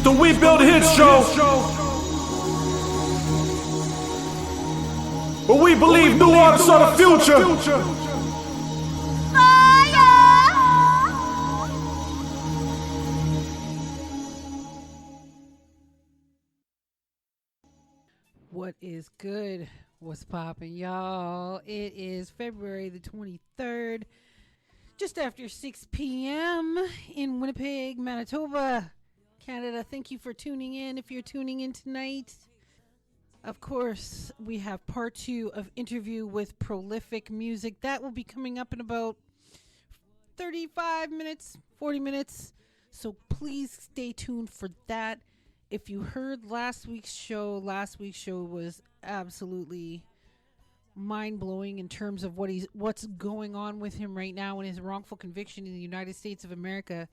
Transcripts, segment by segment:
The We Build Hits Show, where we believe new artists are the future. What is good? What's poppin', y'all? It is February the 23rd, just after 6 p.m. in Winnipeg, Manitoba, Canada. Thank you for tuning in. If you're tuning in tonight, of course, we have part 2 of interview with Prolyfic Muziq. That will be coming up in about 35 minutes, 40 minutes. So please stay tuned for that. If you heard last week's show was absolutely mind-blowing in terms of what's going on with him right now in his wrongful conviction in the United States of America.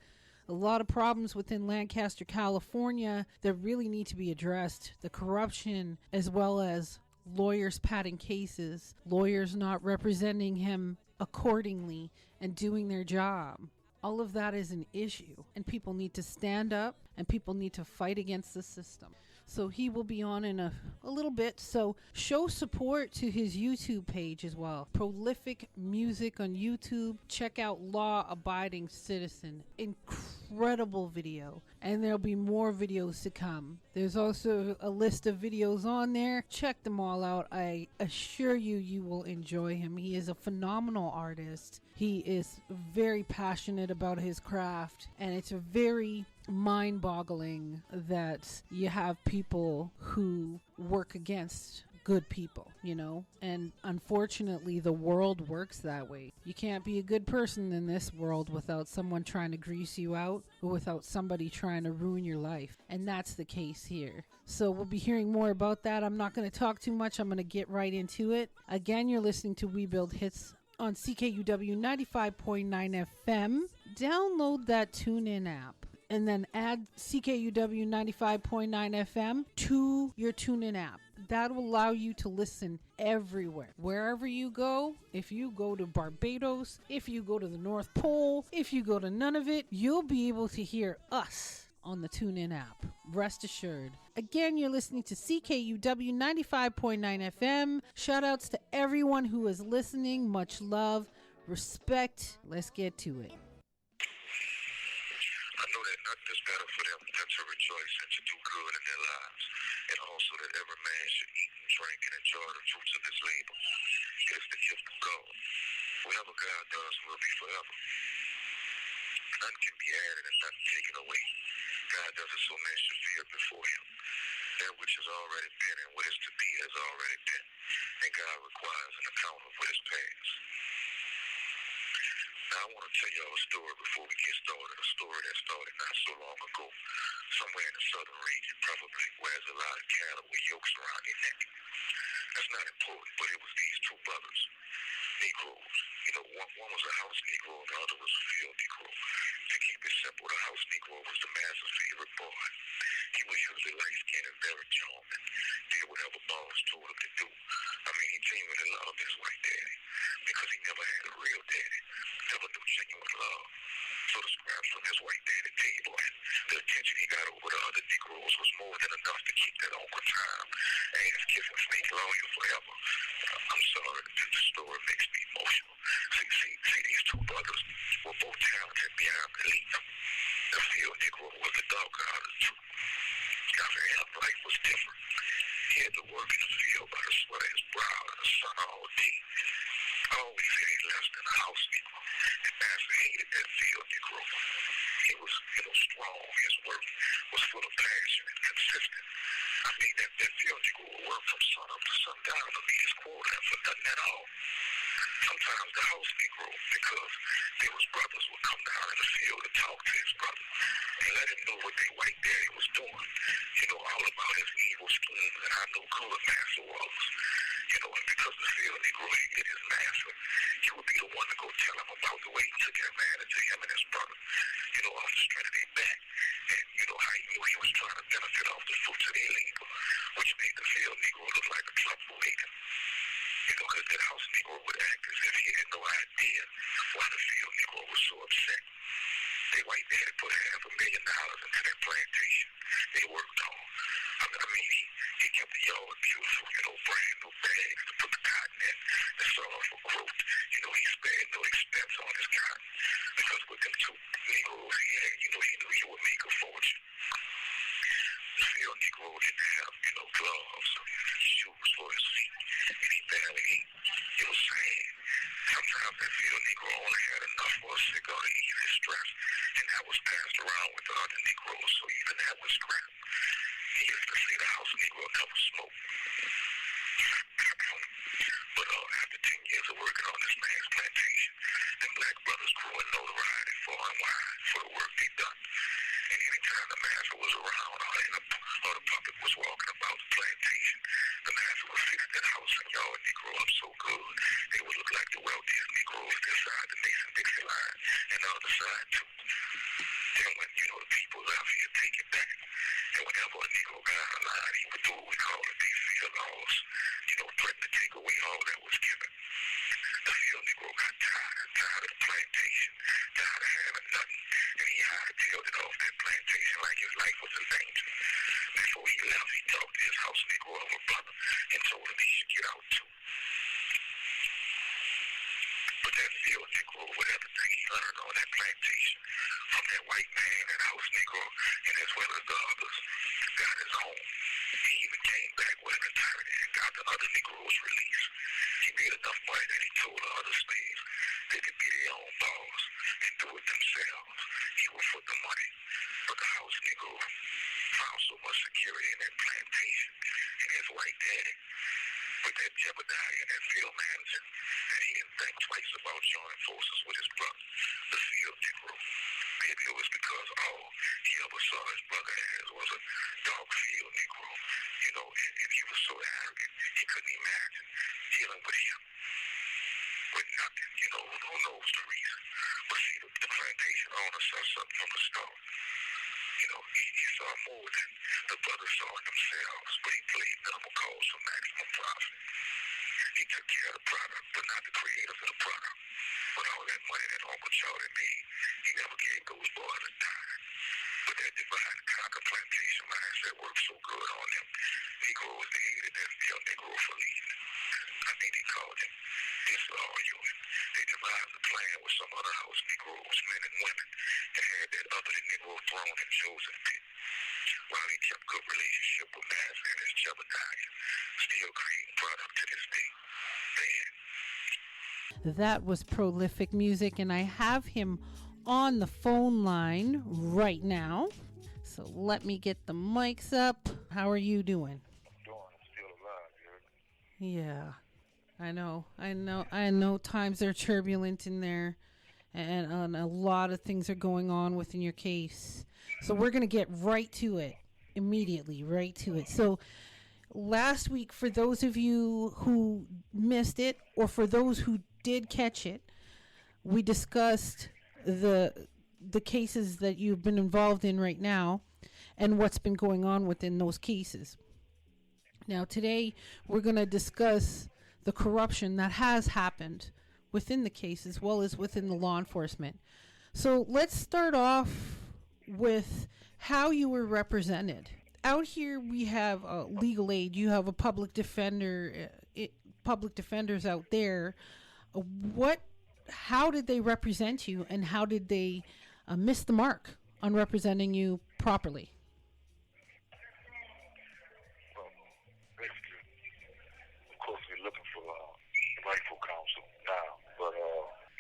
A lot of problems within Lancaster, California that really need to be addressed. The corruption, as well as lawyers padding cases, lawyers not representing him accordingly and doing their job. All of that is an issue, and people need to stand up and people need to fight against the system. So he will be on in a little bit. So show support to his YouTube page as well. Prolyfic Muziq on YouTube. Check out Law Abiding Citizen. Incredible video. And there'll be more videos to come. There's also a list of videos on there. Check them all out. I assure you will enjoy him. He is a phenomenal artist. He is very passionate about his craft. And it's very mind-boggling that you have people who work against good people, you know, and unfortunately the world works that way. You can't be a good person in this world without someone trying to grease you out or without somebody trying to ruin your life, and that's the case here. So we'll be hearing more about that. I'm not going to talk too much. I'm going to get right into it. Again, you're listening to We Build Hits on CKUW 95.9 FM. Download that TuneIn app and then add CKUW 95.9 FM to your TuneIn app. That will allow you to listen everywhere. Wherever you go, if you go to Barbados, if you go to the North Pole, if you go to Nunavut, you'll be able to hear us on the TuneIn app. Rest assured. Again, you're listening to CKUW 95.9 FM. Shout outs to everyone who is listening. Much love, respect. Let's get to it. I know that nothing is better for them than to rejoice and to do good in their lives, and also that every man should eat and drink and enjoy the fruits of his labor. It is the gift of God. Whatever God does will be forever. None can be added and nothing taken away. God does it so men should fear before him. That which has already been and what is to be has already been, and God requires an account of what is past. Now, I want to tell y'all a story before we get started, a story that started not so long ago, somewhere in the southern region, probably where there's a lot of cattle with yokes around their neck. That's not important, but it was these two brothers, Negroes. You know, one was a house Negro and the other was a field Negro. To keep it simple, the house Negro was the master's favorite boy. He was usually light-skinned and very charming, did whatever boss told him to do. I mean, he genuinely loved his white daddy because he never had a real daddy, never knew genuine love. So the scraps from his white daddy table and the attention he got over the other Negroes was more than enough to keep that Uncle Tom and his kissing snake loyal forever. I'm sorry, the story makes me emotional. See, these two brothers were both talented beyond belief. The field Negro was the darker out of the two. After him, life was different. He had to work in the field by the sweat of his brow and the sun all day. Always had less than a house Negro, and Master hated that field Negro. He was, strong. His work was full of passion and consistent. I mean, that field Negro would work from sun up to sundown to meet his quota and for nothing at all. Sometimes the house Negro, because there was brothers, would come down in the field and talk to his brother and let him know what their white daddy was doing. All about his evil schemes and how no good Master was. And because the field Negro hated his master, he would be the one to go tell him about the way he took advantage of him and his brother, off the strength of their back. And, how he knew he was trying to benefit off the fruits of their labor, which made the field Negro look like a troublemaker. Because that house Negro would act as if he had no idea why the field Negro was so upset. Their white daddy put $500,000 into that plantation they worked on. I mean, he kept the yard beautiful, brand new bags to put the cotton in. The soil for growth. He spared no expense on his cotton. Because with them two Negroes he had, he knew he would make a fortune. The field Negro didn't have, gloves or shoes for his feet. And he barely ate. It was sad. Sometimes that field Negro only had enough for a cigar to ease his stress. And that was passed around with the other Negroes, so even that was scrap. He used to say the house Negro never smoked. But after 10 years of working on this man's plantation, them black brothers grew in notoriety far and wide for the work they done. And anytime the master was around or the public was walking about the plantation, the master would fix that house and yard Negro up so good, they would look like the wealthiest Negroes this side the Mason-Dixie line, and the other side too. Then when, the people left, he'd take it back. And whenever a Negro got out of line, he would do what we call a field laws, threaten to take away all that was given. The field Negro got tired of the plantation, tired of having nothing, and he hightailed it off that plantation like his life was in danger. Before he left, he talked to his house Negro of a brother and told him he should get out too. But that field Negro, with everything he learned on that plantation, from that white man and house Negro, and as well as the others, got his own. He even came back with an attorney and got the other Negroes released. He made enough money that he told the other slaves they could be their own boss and do it themselves. He would foot the money. But the house Negro found so much security in that plantation and his white daddy with that Jebediah and that field manager that he didn't think twice about joining forces with his brother, the field Negro. Maybe it was because all he ever saw his brother as was a dog field Negro, and he was so arrogant he couldn't imagine dealing with him with nothing, who knows the reason. But see, the plantation owner saw something from the start. He saw more than the brothers saw in themselves, but he played double calls for maximum profit. He took care of the product, but not the creators of the product. But all that money that Uncle Charlie made, he never gave those boys a dime. But that divide and conquer plantation mindset worked so good on them. Negroes, they hated that field Negro for leading. I think they called him disloyal. They devised a plan with some other house Negroes, men and women, and had that other Negro thrown in Joseph pit. While he kept good relationship with Master and his Jebediah, still creating product to this day. That was Prolyfic Music, and I have him on the phone line right now. So let me get the mics up. How are you doing? I'm still alive, Yeah, I know times are turbulent in there, and a lot of things are going on within your case. So we're going to get right to it immediately, right to it. So last week, for those of you who missed it, or for those who did catch it, we discussed the cases that you've been involved in right now and what's been going on within those cases. Now today we're going to discuss the corruption that has happened within the case as well as within the law enforcement. So let's start off with how you were represented. Out here we have legal aid. You have a public defender, public defenders out there. How did they represent you, and how did they miss the mark on representing you properly? Well, basically, of course, we're looking for rightful counsel now, but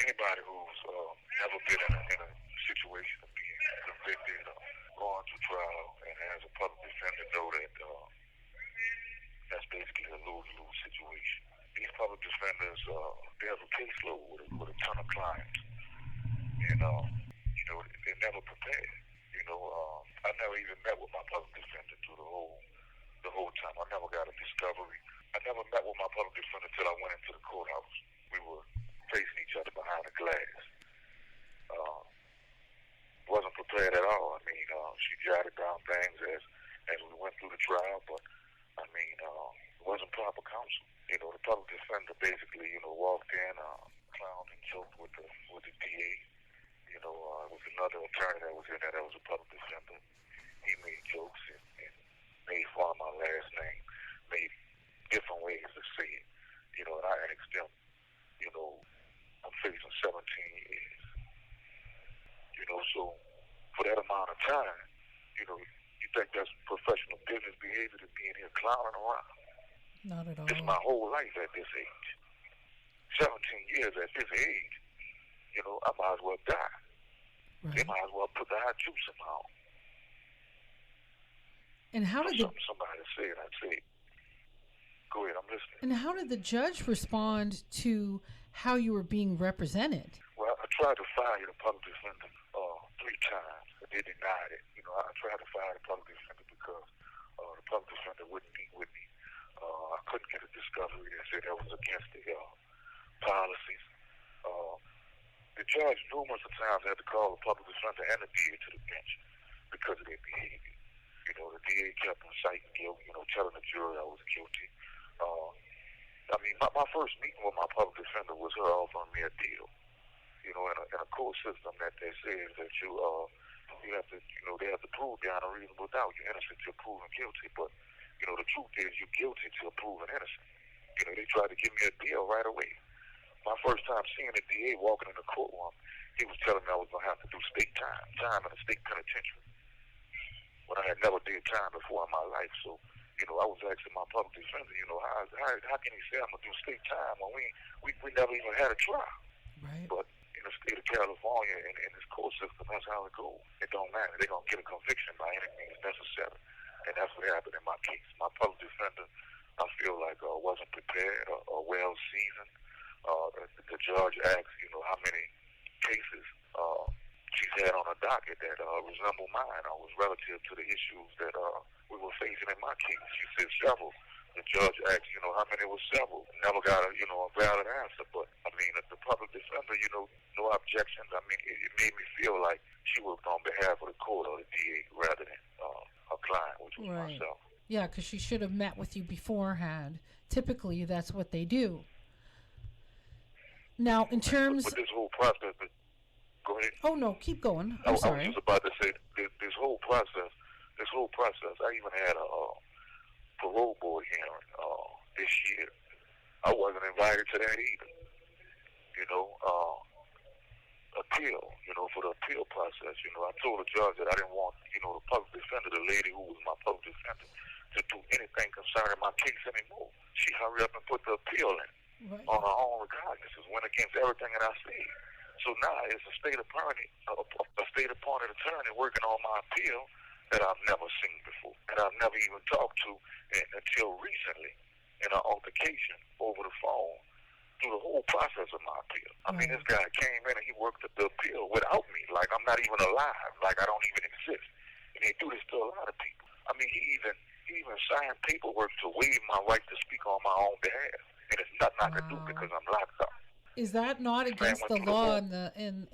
anybody who's never been in a situation of being convicted or going to trial and has a public defender know that that's basically a lose-lose situation. These public defenders, they have a caseload with a ton of clients, and they're never prepared. I never even met with my public defender through the whole time. I never got a discovery. I never met with my public defender until I went into the courthouse. We were facing each other behind a glass. Wasn't prepared at all. I mean, she jotted down things as we went through the trial, but it wasn't proper counsel. The public defender basically, walked in, clowned and joked with the DA, It was another attorney that was in there that was a public defender. He made jokes and made fun of my last name, made different ways to say it. And I asked them, I'm facing 17 years. So for that amount of time, you think that's professional business behavior to be in here clowning around? Not at all. It's my whole life at this age. 17 years at this age, I might as well die. Right. They might as well put the hot juice in my own. And how did somebody said, I'd say, go ahead, I'm listening. And how did the judge respond to how you were being represented? Well, I tried to fire the public defender 3 times, but they denied it. I tried to fire the public defender because the public defender wouldn't meet with me. I couldn't get a discovery. They said that was against the policies. The judge numerous times had to call the public defender and the DA to the bench because of their behavior. The DA kept inciting guilt, telling the jury I was guilty. My first meeting with my public defender was her offering me a deal. In a court system that they say is that you have to, they have to prove beyond a reasonable doubt you're innocent till proven guilty. But, the truth is you're guilty till proven innocent. They tried to give me a deal right away. My first time seeing the DA walking in the courtroom, he was telling me I was going to have to do state time in a state penitentiary. When I had never did time before in my life. So, I was asking my public defender, how can he say I'm going to do state time when we never even had a trial? Right. But in the state of California, in this court system, that's how it goes. It don't matter. They're going to get a conviction by any means necessary. And that's what happened in my case. My public defender, I feel like, wasn't prepared or well seasoned. The judge asked, how many cases she's had on a docket that resemble mine or was relative to the issues that we were facing in my case. She said several. The judge asked, how many was several. Never got a valid answer. But, the public defender, no objections. It made me feel like she worked on behalf of the court or the DA rather than her client, which was myself. Yeah, because she should have met with you beforehand. Typically, that's what they do. Now, in terms... But this whole process... Go ahead. Oh, no, keep going. I I'm sorry. was just about to say, this whole process, I even had a parole board hearing this year. I wasn't invited to that either. Appeal, for the appeal process. I told the judge that I didn't want, the public defender, the lady who was my public defender, to do anything concerning my case anymore. She hurried up and put the appeal in on her own recognizance, went against everything that I said. So now it's a state attorney, a state-appointed attorney working on my appeal that I've never seen before, that I've never even talked to until recently in an altercation over the phone through the whole process of my appeal. This guy came in and he worked the appeal without me, like I'm not even alive, like I don't even exist. And they do this to a lot of people. He even signed paperwork to waive my right to speak on my own behalf. And it's nothing I can do because I'm locked up. Is that not against the law in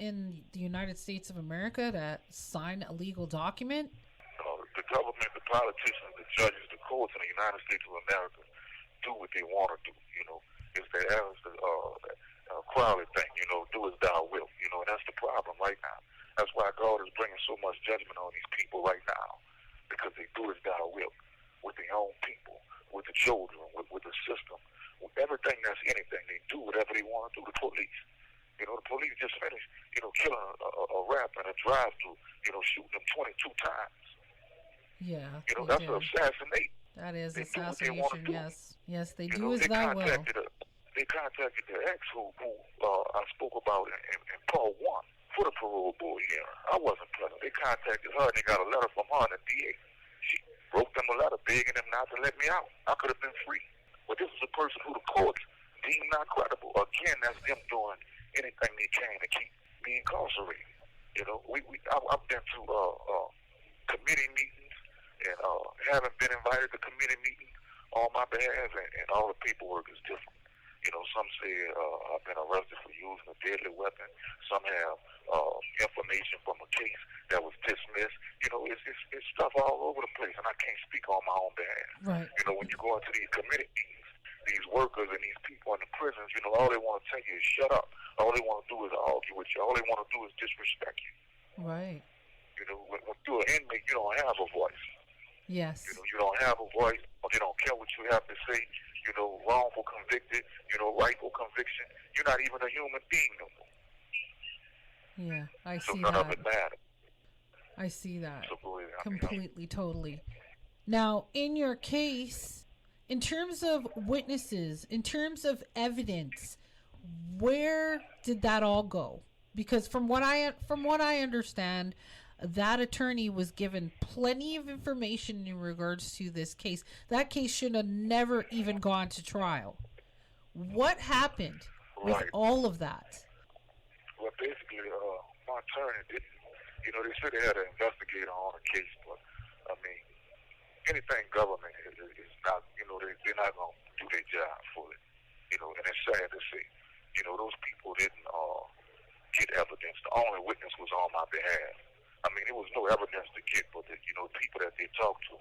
the United States of America to sign a legal document? The government, the politicians, the judges, the courts in the United States of America do what they want to do. It's the Crowley thing, do as thou wilt. And that's the problem right now. That's why God is bringing so much judgment on these people right now, because they do as thou wilt with their own people, with the children, with the system. With everything that's anything, they do whatever they want to do. The police, the police just finished, killing a rapper in a drive-through, shooting him 22 times. Yeah, that's an assassinate. That is they assassination. Yes, they do as thou will. They contacted the ex who I spoke about in part 1 for the parole board hearing. I wasn't present. They contacted her and they got a letter from her and the DA. She wrote them a letter begging them not to let me out. I could have been free. But this is a person who the courts deem not credible. Again, that's them doing anything they can to keep me incarcerated. I've been to committee meetings and haven't been invited to committee meetings on my behalf, and all the paperwork is different. Some say I've been arrested for using a deadly weapon. Some have information from a case that was dismissed. It's stuff all over the place, and I can't speak on my own behalf. Right. When you go into these committee meetings, these workers and these people in the prisons, all they want to tell you is shut up. All they want to do is argue with you. All they want to do is disrespect you. Right. When you're an inmate, you don't have a voice. Yes. You don't have a voice, or they don't care what you have to say. Wrongful convicted, rightful conviction. You're not even a human being no more. Yeah, I So see none that. of it matters. I see that. So Completely, totally. Now, in your case, in terms of witnesses, in terms of evidence, where did that all go? Because from what I understand, that attorney was given plenty of information in regards to this case. That case should have never even gone to trial. What happened with all of that? Well, basically, my attorney didn't. They said they had an investigator on the case, but I mean, anything government is not. They're not going to do their job fully. And it's sad to see. Those people didn't get evidence. The only witness was on my behalf. I mean, there was no evidence to get, but the people that they talked to,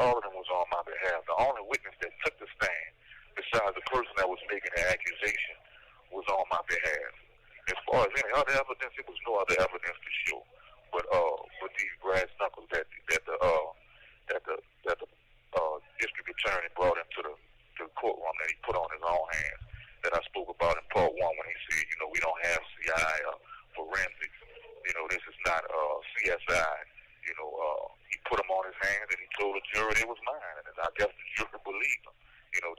all of them was on my behalf. The only witness that took the stand, besides the person that was making the accusation, was on my behalf. As far as any other evidence, there was no other evidence to show. But these brass knuckles that the district attorney brought into the courtroom that he put on his own hands, that I spoke about in part one when he said, we don't have CI forensics. This is not CSI. He put them on his hands and he told the jury it was mine, and I guess the jury believed him.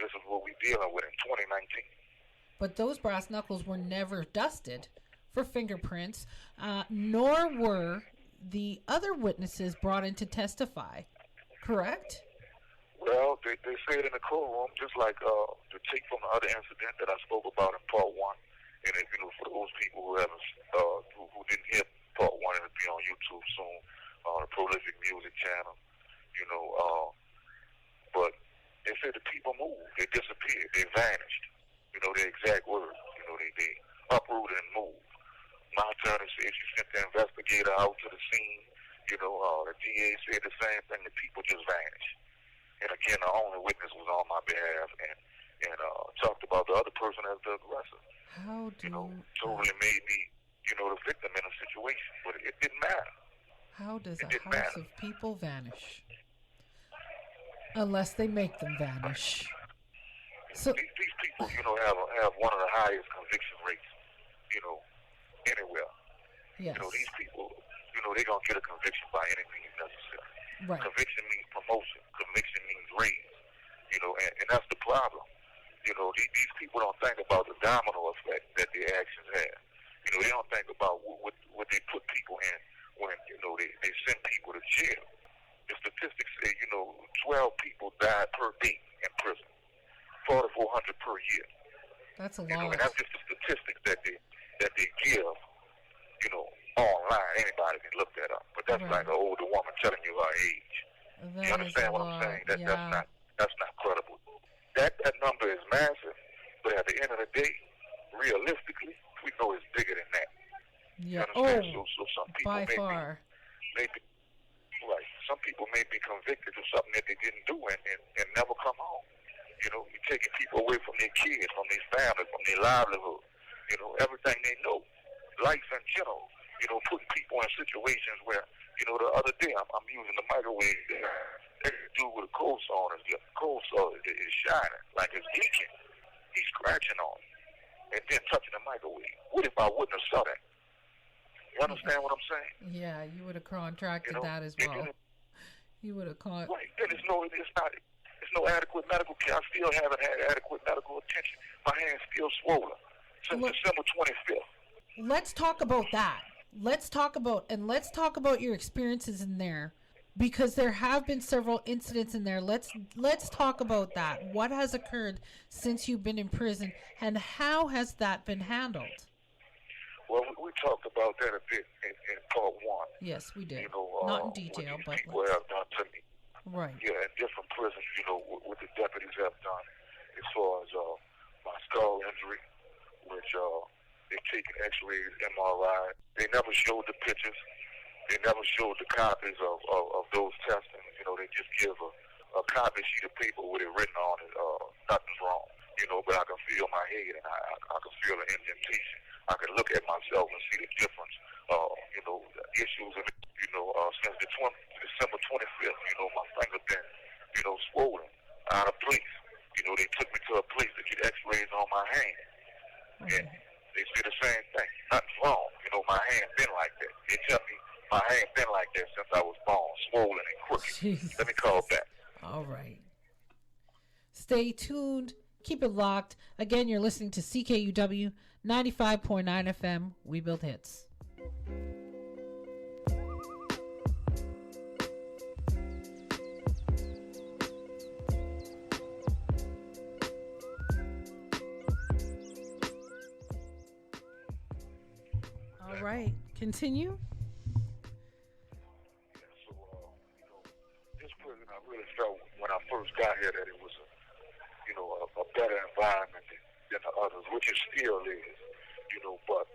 This is what we're dealing with in 2019. But those brass knuckles were never dusted for fingerprints, nor were the other witnesses brought in to testify, correct? Well, they say it in the courtroom, just like the tape from the other incident that I spoke about in part one. And if, for those people who haven't, who didn't hear part one, it'll be on YouTube soon, on the Prolyfic Music channel. But they said the people moved, they disappeared, they vanished. Their exact words. They uprooted and moved. My attorney said she sent the investigator out to the scene. The DA said the same thing. The people just vanished. And again, the only witness was on my behalf and talked about the other person as the aggressor. How do totally made me, the victim in a situation, but it didn't matter. How does a house of people vanish? Unless they make them vanish. So these people, have one of the highest conviction rates, anywhere. Yes. These people, they're gonna get a conviction by any means necessary. Right. Conviction means promotion. Conviction means raise. And that's the problem. These people don't think about the domino effect that their actions have. They don't think about what they put people in when, they send people to jail. The statistics say, 12 people died per day in prison, 4,400 per year. That's a lot. And that's just the statistics that they give, online. Anybody can look that up. But that's like an older woman telling you her age. You understand what I'm saying? That's not credible. That number is massive, but at the end of the day, realistically, we know it's bigger than that. Yeah. So some people by far. Some people may be convicted of something that they didn't do and never come home. You're taking people away from their kids, from their family, from their livelihood. Everything they know, life in general. Putting people in situations where, the other day I'm using the microwave there. That dude with a cold saw on his lip. Cold saw is shining like it's leaking. He's scratching on it and then touching the microwave. What if I wouldn't have saw that? You understand what I'm saying? Yeah, you would have contracted that as well. You would have caught. Right. Then it's no adequate medical care. I still haven't had adequate medical attention. My hand's still swollen since December 25th. Let's talk about that. Let's talk about your experiences in there, because there have been several incidents in there. Let's talk about that. What has occurred since you've been in prison, and how has that been handled? Well, we talked about that a bit in part one. Yes, we did. Not in detail, but people have done to me. Right. Yeah, in different prisons, what the deputies have done as far as my skull injury, which they taken x-rays, MRI. They never showed the pictures. They never showed the copies of those tests. And, they just give a copy sheet of paper with it written on it, nothing's wrong. but I can feel my head and I can feel the indentation. I can look at myself and see the difference, the issues, and, since the December 25th, my finger been, swollen, out of place. They took me to a place to get x-rays on my hand. And they say the same thing. Nothing's wrong. My hand been like that. They tell me my hand been like that since I was born, swollen and crooked. Jesus. Let me call back. All right. Stay tuned. Keep it locked. Again, you're listening to CKUW 95.9 FM. We build hits. All right. Continue. So, this prison, I really felt when I first got here that it was a better environment than the others, which it still is, but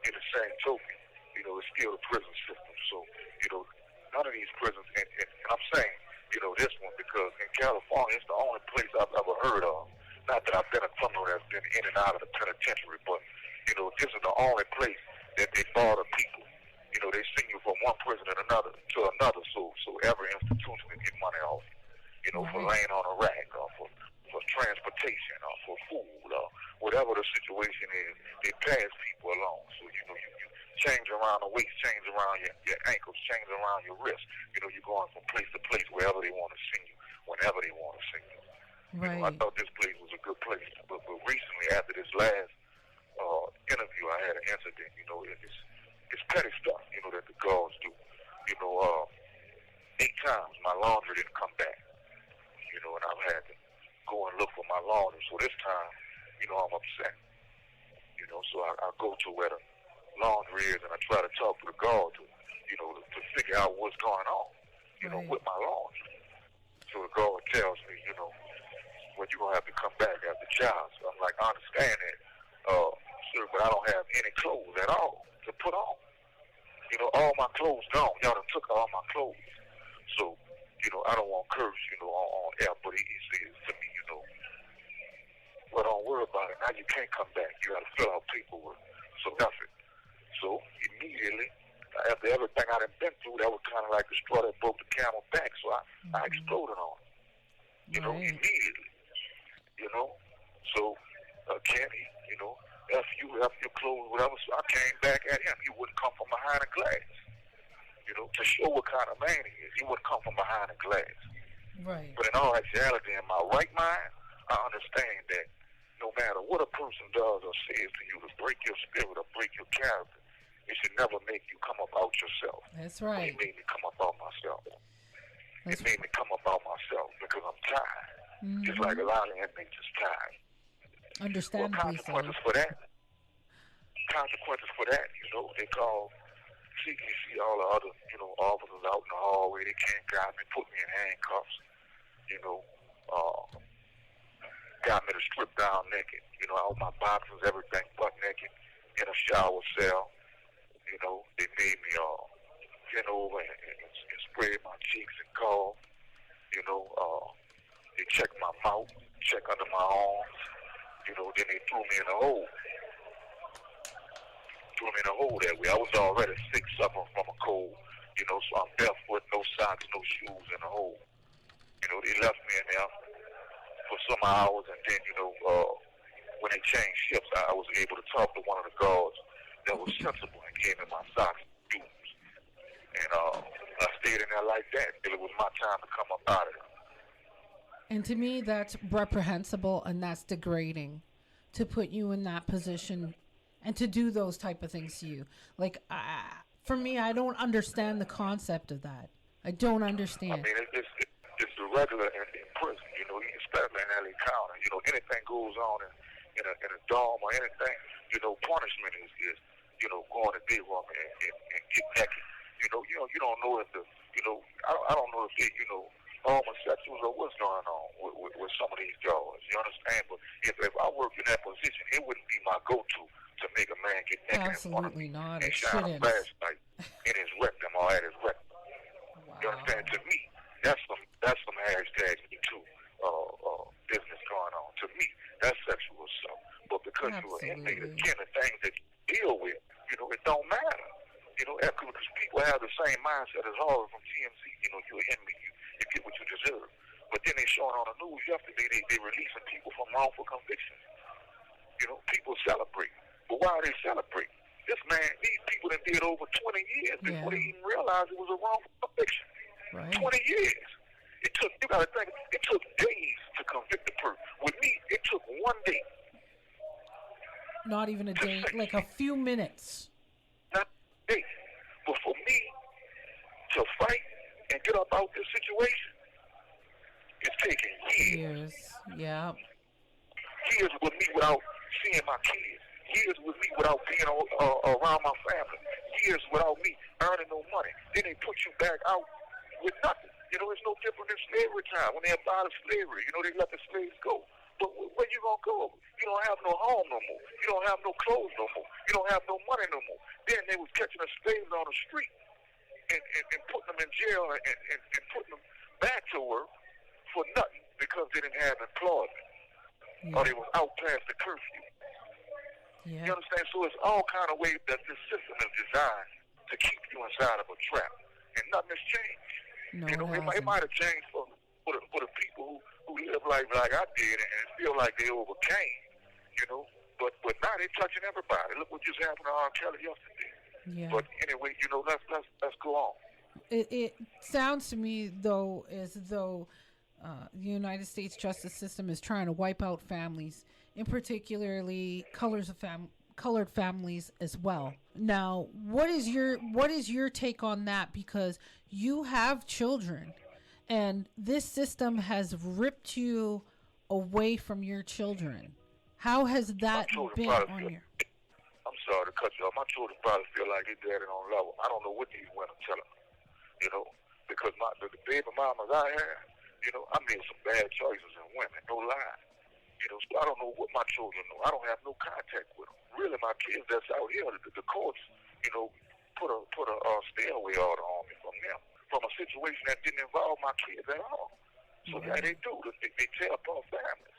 in the same token, it's still a prison system. So, none of these prisons, and I'm saying, this one, because in California, it's the only place I've ever heard of. Not that I've been a criminal that's been in and out of the penitentiary, but, this is the only place that they barter people. They send you from one prison to another, so every institution can get money off, for laying on a rack or for transportation or for food or whatever the situation is, they pass people along. So, you change around the waist, change around your ankles, change around your wrist. You're going from place to place wherever they want to send you, whenever they want to send you. Right. I thought this place was a good place. But recently, after this last interview, I had an incident. It's petty stuff, that the guards do. 8 times my laundry didn't come back. And I've had to go and look for my laundry. So this time, I'm upset. So I go to where the laundry is and I try to talk to the guard to figure out what's going on, with my laundry. So the guard tells me, well, you're going to have to come back after child. So I'm like, I understand that, sir, but I don't have any clothes at all to put on. All my clothes gone. Y'all done took all my clothes. So, I don't want to curse, on air, but he says to me, well, don't worry about it. Now you can't come back. You got to fill out paperwork. So that's it. So immediately, after everything I done been through, that was kind of like the straw that broke the camel back. So I exploded on him, immediately. So Kenny, F your clothes, whatever. So I came back at him. He wouldn't come from behind a glass. To show what kind of man he is. He wouldn't come from behind a glass. Right. But in all actuality, in my right mind, I understand that no matter what a person does or says to you to break your spirit or break your character, it should never make you come up out yourself. That's right. It made me come up out myself. It made me come up out myself because I'm tired. Just like a lot of inmates is tired. Understandably consequences for that. Consequences for that, they call CKC, all the other, officers out in the hallway. They can't grab me, put me in handcuffs, got me to strip down naked, all my boxes, everything butt naked, in a shower cell. They made me bend over and spray my cheeks and cough. They checked my mouth, checked under my arms. Then they threw me in a hole. That way. I was already sick, suffering from a cold, so I'm barefoot, no socks, no shoes in the hole. They left me in there for some hours, and then, when they changed shifts, I was able to talk to one of the guards that was sensible and gave me my socks and shoes. And I stayed in there like that until it was my time to come up out of there. And to me, that's reprehensible and that's degrading to put you in that position and to do those type of things to you. Like, for me, I don't understand the concept of that. I don't understand. I mean, it's the regular in prison, especially in LA County. Anything goes on in a dorm or anything, punishment is going to day room and get naked. You don't know if I don't know if they, homosexuals or what's going on with some of these guards. You understand? But if I worked in that position, it wouldn't be my go-to to make a man get naked in front of me not. and shine a flashlight in his rectum or at his rectum. Wow. You understand? To me, that's some hashtag Me Too business going on. To me, that's story from TMZ, you're an inmate, you get what you deserve. But then they showing on the news yesterday, they releasing people from wrongful convictions. People celebrate. But why are they celebrating? These people that did over 20 years before they even realized it was a wrongful conviction. Right. 20 years. You gotta think, it took days to convict the person. With me, it took 1 day. Not even a day, like a few minutes. Not a day. But for me to fight and get up out this situation, it's taking years. Yeah. Years with me without seeing my kids. Years with me without being around my family. Years without me earning no money. Then they put you back out with nothing. It's no different than slavery time. When they abolished slavery, they let the slaves go. But where you gonna go? You don't have no home no more. You don't have no clothes no more. You don't have no money no more. Then they was catching the slaves on the street and putting them in jail and putting them back to work for nothing because they didn't have employment. Or they was out past the curfew. Yeah. You understand? So it's all kind of ways that this system is designed to keep you inside of a trap. And nothing has changed. No, it might have changed for the people who live like I did and feel like they overcame, But now they're touching everybody. Look what just happened to R. Kelly yesterday. Yeah. But anyway, let's go on. It sounds to me, though, as though the United States justice system is trying to wipe out families, in particularly colored families as well. Now, what is your take on that? Because you have children, and this system has ripped you away from your children. How has that been on your? I'm sorry to cut you off. My children probably feel like their daddy on level. I don't know what these women tell them, because the baby mamas I had, I made some bad choices in women, no lie. So I don't know what my children know. I don't have no contact with them. Really, my kids that's out here, the courts, put a stay away order on me from them, from a situation that didn't involve my kids at all. So yeah, they do. They tear apart families.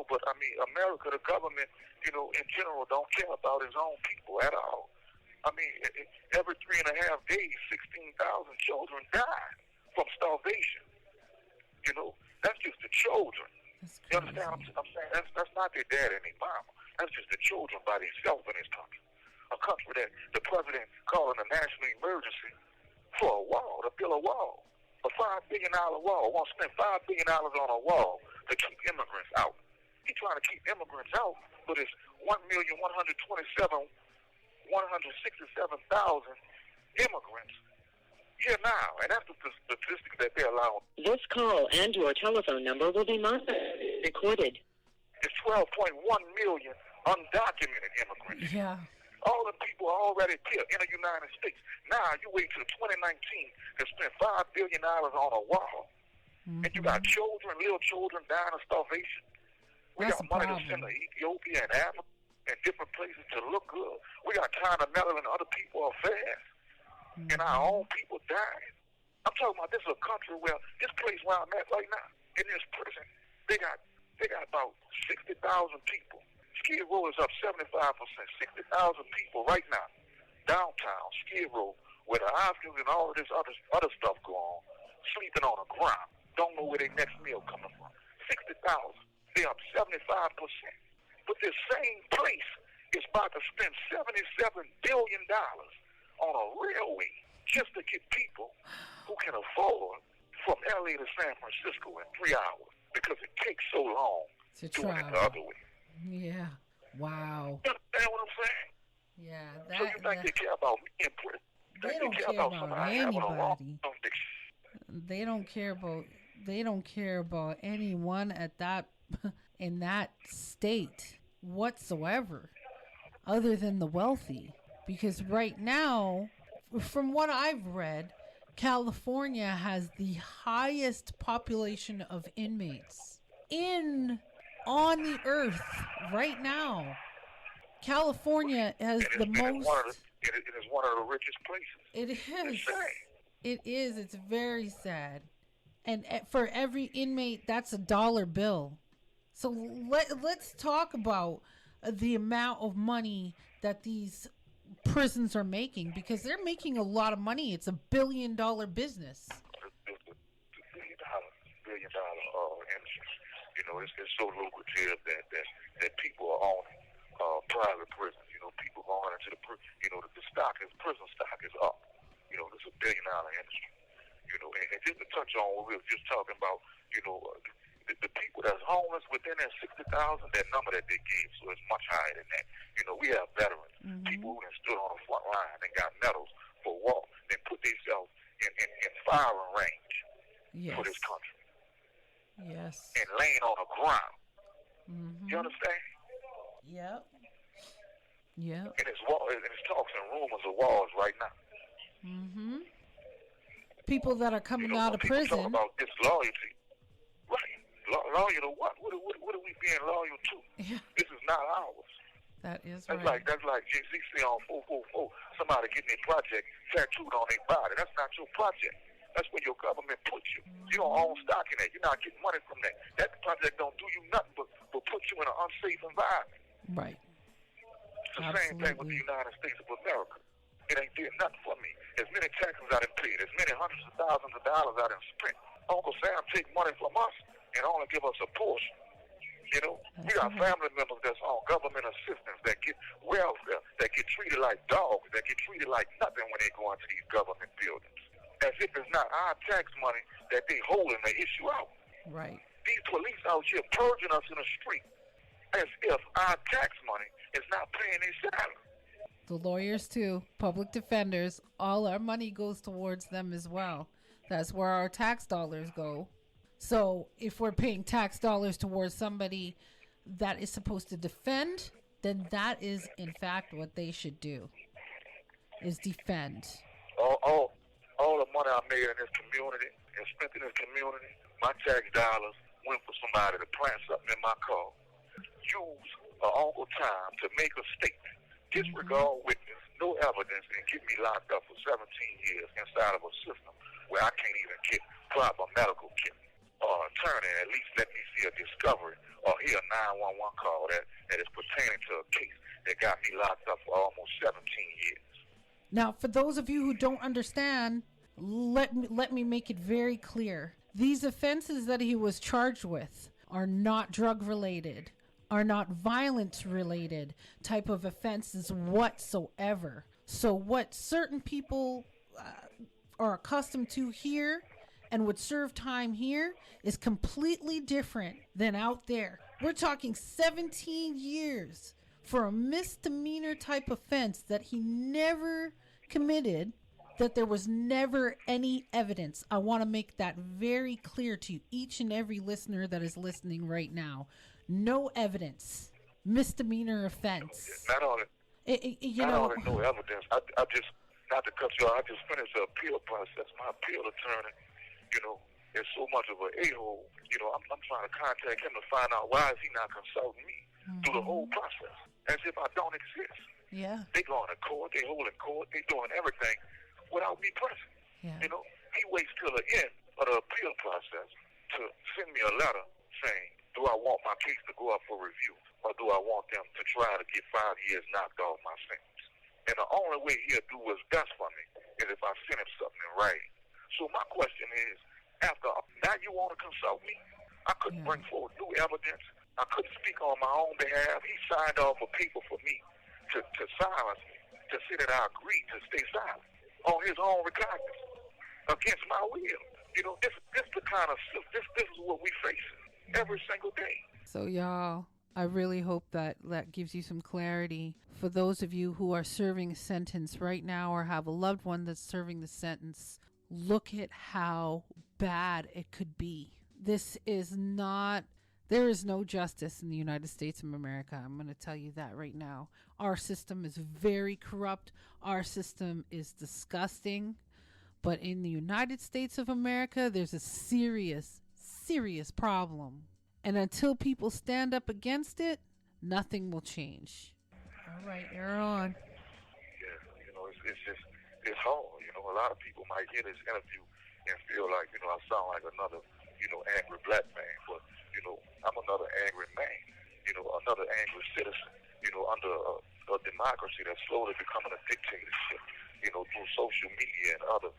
But I mean, America, the government, in general, don't care about its own people at all. I mean, every 3.5 days, 16,000 children die from starvation. That's just the children. You understand what I'm saying? That's not their dad and their mama. That's just the children by themselves in this country. A country that the president calling a national emergency for a wall, to build a wall. A $5 billion wall. Want to spend $5 billion on a wall to keep immigrants out. He's trying to keep immigrants out, but it's 1,167,000 immigrants here now, and that's the statistic that they're allowing. This call and your telephone number will be recorded. It's 12.1 million undocumented immigrants. Yeah. All the people are already here in the United States. Now you wait till 2019 to spend $5 billion on a wall, and you got children, little children dying of starvation. We That's got money to send to Ethiopia and Africa and different places to look good. We got China meddling in other people's affairs, and our own people dying. I'm talking about this is a country where this place where I'm at right now, in this prison, they got about 60,000 people. Skid Row is up 75%, 60,000 people right now, downtown Skid Row, where the Oscars and all of this other stuff go on, sleeping on the ground, don't know where their next meal coming from. 60,000. They're up 75%. But this same place is about to spend $77 billion on a railway just to get people who can afford from LA to San Francisco in 3 hours because it takes so long to doing it the travel. other way. Yeah. Wow. You understand what I'm saying? Yeah. So you think they care about me in prison? They don't care about anybody. They don't care about anyone at that in that state whatsoever, other than the wealthy. Because right now, from what I've read, California has the highest population of inmates on the earth right now. California has the most. It is one of the richest places. It is. It is. It's very sad. And for every inmate, that's $1 bill. So let's talk about the amount of money that these prisons are making, because they're making a lot of money. It's $1 billion business. It's a billion dollar industry. It's so lucrative that people are on private prisons. People going into the prison stock is up. It's $1 billion industry. And just to touch on what we were just talking about, the people that's homeless within that 60,000, that number that they give, so it's much higher than that. We have veterans, people who have stood on the front line and got medals for war, and put themselves in firing range for this country. Yes. And laying on the ground. You understand? Yep. Yep. And it's talks and rumors of wars right now. People that are coming out of prison. Talk about disloyalty. Right. Loyal to what? What are we being loyal to? Yeah. This is not ours. That is that's right. That's like JCC on 444. Somebody getting their project tattooed on their body. That's not your project. That's where your government puts you. You don't own stock in that. You're not getting money from that. That project don't do you nothing but put you in an unsafe environment. Right. It's the same thing with the United States of America. It ain't doing nothing for me. As many taxes I done paid, as many hundreds of thousands of dollars I done spent. Uncle Sam take money from us and only give us a portion. We got family members that's on government assistance that get welfare, that get treated like dogs, that get treated like nothing when they go into these government buildings. As if it's not our tax money that they holding the issue out. Right. These police out here purging us in the street as if our tax money is not paying their salary. The lawyers too, public defenders, all our money goes towards them as well. That's where our tax dollars go. So if we're paying tax dollars towards somebody that is supposed to defend, then that is in fact what they should do, is defend. All the money I made in this community and spent in this community, my tax dollars went for somebody to plant something in my car, use an uncle time to make a statement, disregard witness, no evidence, and get me locked up for 17 years inside of a system where I can't even get proper medical care. Or attorney, at least let me see a discovery or hear a 911 call that is pertaining to a case that got me locked up for almost 17 years. Now, for those of you who don't understand, let me make it very clear. These offenses that he was charged with are not drug related, are not violence related type of offenses whatsoever. So what certain people are accustomed to here and would serve time here is completely different than out there. We're talking 17 years for a misdemeanor type offense that he never committed, that there was never any evidence. I want to make that very clear to each and every listener that is listening right now. No evidence. Misdemeanor offense. Not only no evidence. I just, not to cut you off, I just finished the appeal process. My appeal attorney, is so much of an a-hole. I'm trying to contact him to find out why is he not consulting me through the whole process, as if I don't exist. Yeah. They going to court, they holding court, they doing everything without me present. Yeah. He waits till the end of the appeal process to send me a letter saying, do I want my case to go up for review, or do I want them to try to get 5 years knocked off my sentence? And the only way he'll do what's best for me is if I send him something in writing. So my question is, now you want to consult me? I couldn't bring forward new evidence. I couldn't speak on my own behalf. He signed off a paper for me to silence me, to say that I agreed to stay silent on his own recognizance against my will. This the kind of this is what we face every single day. So y'all, I really hope that gives you some clarity. For those of you who are serving a sentence right now or have a loved one that's serving the sentence, look at how bad it could be. There is no justice in the United States of America. I'm going to tell you that right now. Our system is very corrupt. Our system is disgusting. But in the United States of America, there's a serious, serious problem. And until people stand up against it, nothing will change. All right, you're on. Yeah, it's hard. A lot of people might hear this interview and feel like, I sound like another, angry black man. But, I'm another angry man, another angry citizen, under a democracy that's slowly becoming a dictatorship, through social media and other,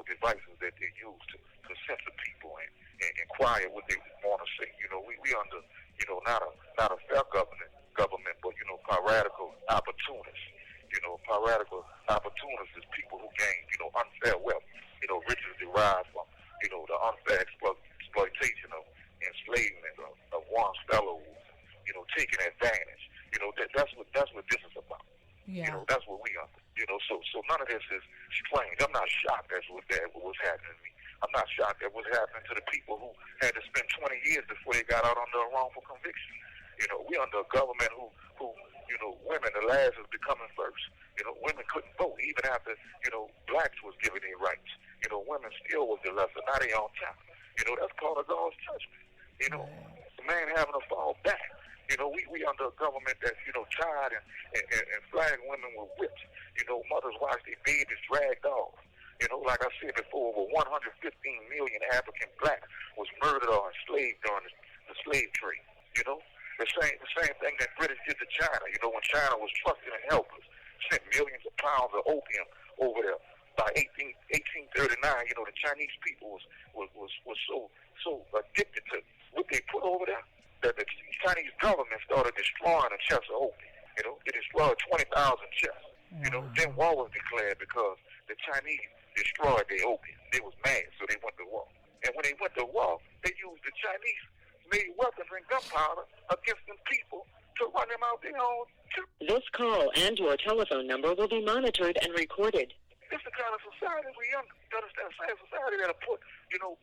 devices that they use to censor people and inquire what they want to say. We under, not a fair government, but, piratical opportunists. Piratical opportunists is people who gain, unfair wealth, riches derived from, the unfair exploitation of enslavement of one's fellows, taking advantage. That's what this is about. Yeah. That's what we are. So none of this is strange. I'm not shocked at what's happening to me. I'm not shocked at what's happening to the people who had to spend 20 years before they got out under a wrongful conviction. We under a government who women, the last is becoming first. Women couldn't vote even after, blacks was given their rights. Women still was the lesser. Now they on top. That's part of God's judgment. The man having to fall back. We under a government that's, tied and flagging women with whips. Mothers watch their babies dragged off. Like I said before, over 115 million African blacks was murdered or enslaved during the slave trade. The same thing that British did to China. When China was trusted and helpless, sent millions of pounds of opium over there. By 1839, the Chinese people was so addicted to what they put over there that the Chinese government started destroying the chests of opium. It destroyed 20,000 chests. Then war was declared because the Chinese destroyed their opium. They was mad, so they went to war. And when they went to war, they used the Chinese made weapons and gunpowder against them people to run them out their own. This call and your telephone number will be monitored and recorded. It's the kind of society we understand. Same society that'll put,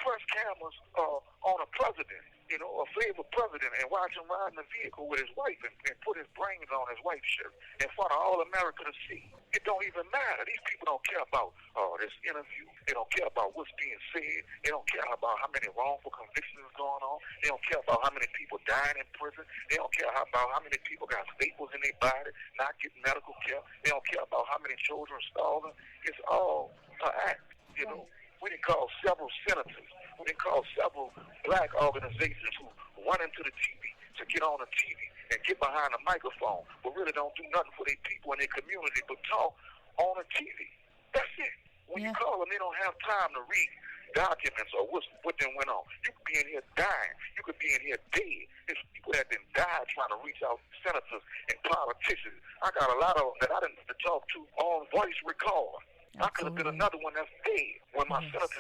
press cameras on a president, a favorite president, and watch him ride in a vehicle with his wife and put his brains on his wife's shirt in front of all America to see. It don't even matter. These people don't care about this interview. They don't care about what's being said. They don't care about how many wrongful convictions is going on. They don't care about how many people dying in prison. They don't care about how many people got staples in their body, not getting medical care. They don't care about how many children starving. It's all an act. We didn't call several senators. We didn't call several black organizations who run into the TV to get on the TV and get behind a microphone, but really don't do nothing for their people and their community but talk on the TV. That's it. When you call them, they don't have time to read documents or what then went on. You could be in here dying. You could be in here dead. There's people that done died trying to reach out to senators and politicians. I got a lot of them that I didn't talk to on voice record. I could have been another one that's dead when my senators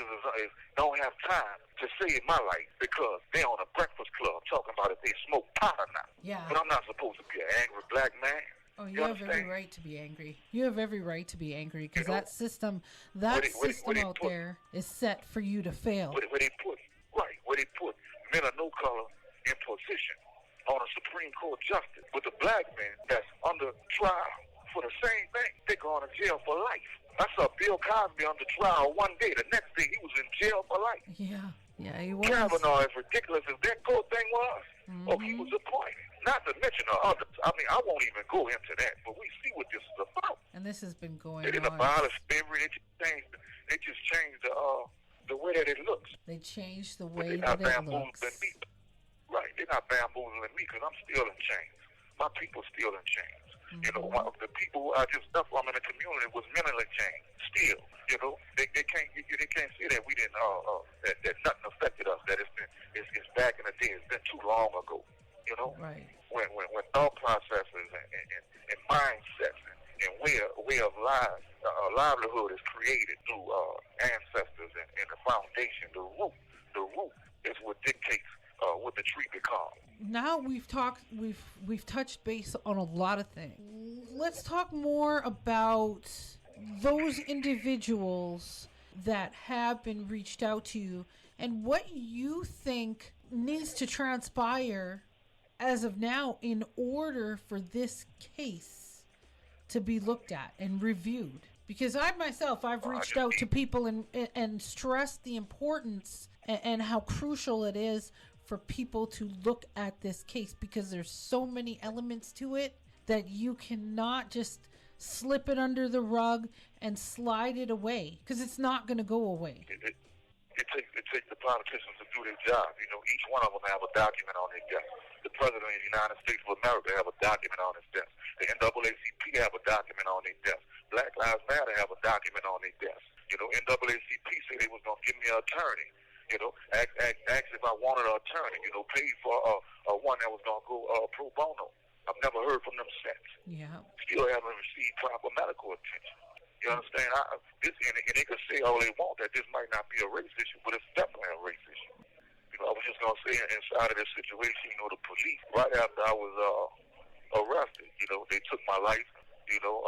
don't have time to save my life because they're on a breakfast club talking about if they smoke pot or not. Yeah. But I'm not supposed to be an angry black man. Oh, you have every right to be angry. You have every right to be angry because that system out there is set for you to fail. Where they put men of no color in position on a Supreme Court justice with a black man that's under trial for the same thing. They're going to jail for life. I saw Bill Cosby under trial one day. The next day, he was in jail for life. Yeah, he was. Kavanaugh, as ridiculous as that court thing was, he was appointed. Not to mention the others. I mean, I won't even go into that, but we see what this is about. And this has been going on. They didn't abolish slavery. They just changed the way that it looks. They changed the way that it looks. Right. They're not bamboozling me because I'm still in chains. My people still in chains. The people who I just stuff from in the community was mentally changed. Still, they can't say that we didn't that nothing affected us. That it's back in the day. It's been too long ago. Right. When thought processes and mindsets and way of life, livelihood is created through ancestors and the foundation. The root is what dictates what the tree becomes. Now we've touched base on a lot of things. Let's talk more about those individuals that have been reached out to and what you think needs to transpire as of now in order for this case to be looked at and reviewed. Because I've reached out to people and stressed the importance and how crucial it is for people to look at this case because there's so many elements to it that you cannot just slip it under the rug and slide it away because it's not going to go away. It takes the politicians to do their job. Each one of them have a document on their desk. The President of the United States of America have a document on his desk. The NAACP have a document on their desk. Black Lives Matter have a document on their desk. You know, NAACP said they was going to give me an attorney. You know, asked if I wanted an attorney. You know, paid for one that was going to go pro bono. I've never heard from them since. Yeah. Still haven't received proper medical attention. You understand? And they can say all they want that this might not be a race issue, but it's definitely a race issue. You know, I was just going to say inside of this situation, you know, the police, right after I was arrested, you know, they took my license. You know,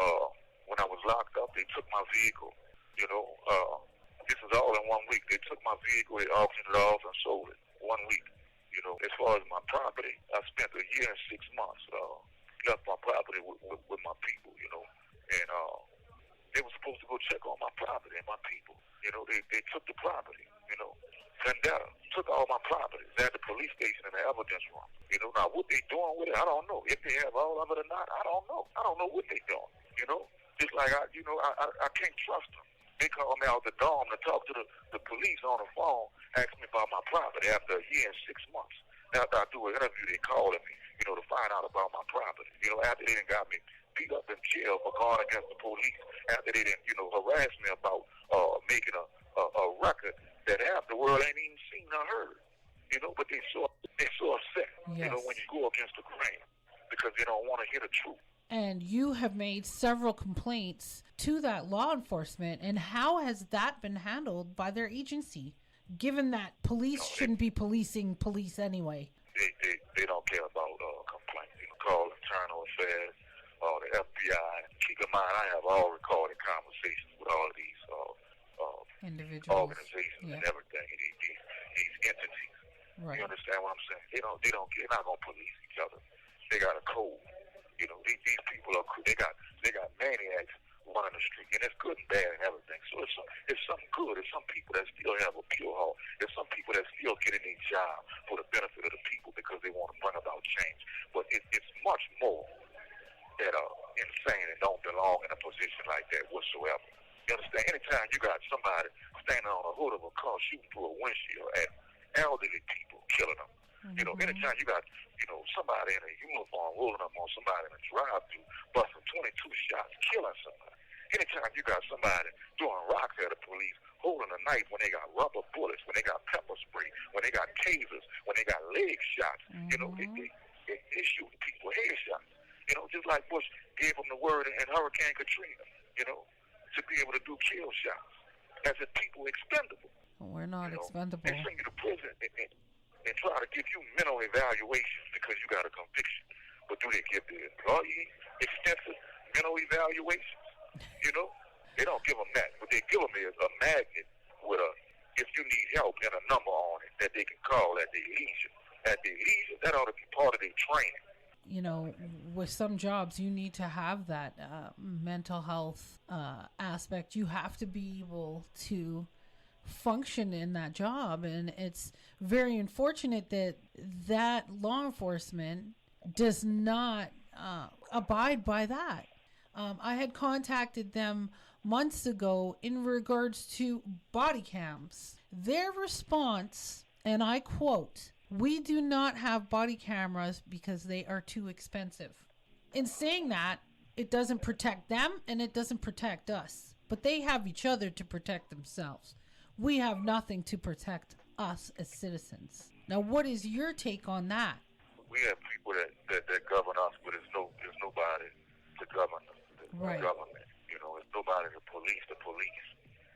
when I was locked up, they took my vehicle. You know, this is all in 1 week. They took my vehicle, they auctioned it off and sold it 1 week. You know, as far as my property, I spent a year and 6 months, left my property with my people, you know, and they were supposed to go check on my property and my people. You know, they took the property, you know. Vendetta took all my properties at the police station in the evidence room. You know, now what they doing with it, I don't know. If they have all of it or not, I don't know. I don't know what they doing, you know. Just like, I can't trust them. They called me out the dorm to talk to the police on the phone, ask me about my property after a year and 6 months. After I do an interview, they calling me, you know, to find out about my property. You know, after they done got me beat up in jail for going against the police, after they done, you know, harassed me about making a record that half the world ain't even seen or heard. You know, but they so upset, yes. You know, when you go against the grain because they don't want to hear the truth. And you have made several complaints to that law enforcement, and how has that been handled by their agency, given that police shouldn't be policing police anyway? They don't care about complaints. You can call internal affairs or the FBI. Keep in mind, I have all recorded conversations with all of these individuals, organizations, yeah. And everything. These entities. Right. You understand what I'm saying? They don't. They're not gonna police each other. They got a code. You know, these people are. They got maniacs running the street, and it's good and bad and everything. So it's something good. It's some people that still have a pure heart. There's some people that still get in their job for the benefit of the people because they want to bring about change. But it's much more that are insane and don't belong in a position like that whatsoever. You understand? Anytime you got somebody standing on the hood of a car shooting through a windshield at elderly people, killing them. You know, anytime you got, you know, somebody in a uniform rolling up on somebody in a drive-thru, busting 22 shots, killing somebody. Anytime you got somebody throwing rocks at the police, holding a knife when they got rubber bullets, when they got pepper spray, when they got tasers, when they got leg shots, you know, they shooting people headshots. You know, just like Bush gave them the word in Hurricane Katrina, you know, to be able to do kill shots. As if people expendable. We're not expendable. They send you to prison and try to give you mental evaluations because you got a conviction. But do they give the employee extensive mental evaluations? You know? They don't give them that. What they give them is a magnet with if you need help and a number on it that they can call at their leisure. At their leisure, that ought to be part of their training. You know, with some jobs, you need to have that mental health aspect. You have to be able to function in that job. And it's very unfortunate that law enforcement does not abide by that. I had contacted them months ago in regards to body cams. Their response, and I quote, "We do not have body cameras because they are too expensive." In saying that, it doesn't protect them and it doesn't protect us. But they have each other to protect themselves. We have nothing to protect us as citizens. Now, what is your take on that? We have people that govern us, but there's nobody to govern the Right. government. You know, there's nobody to police the police.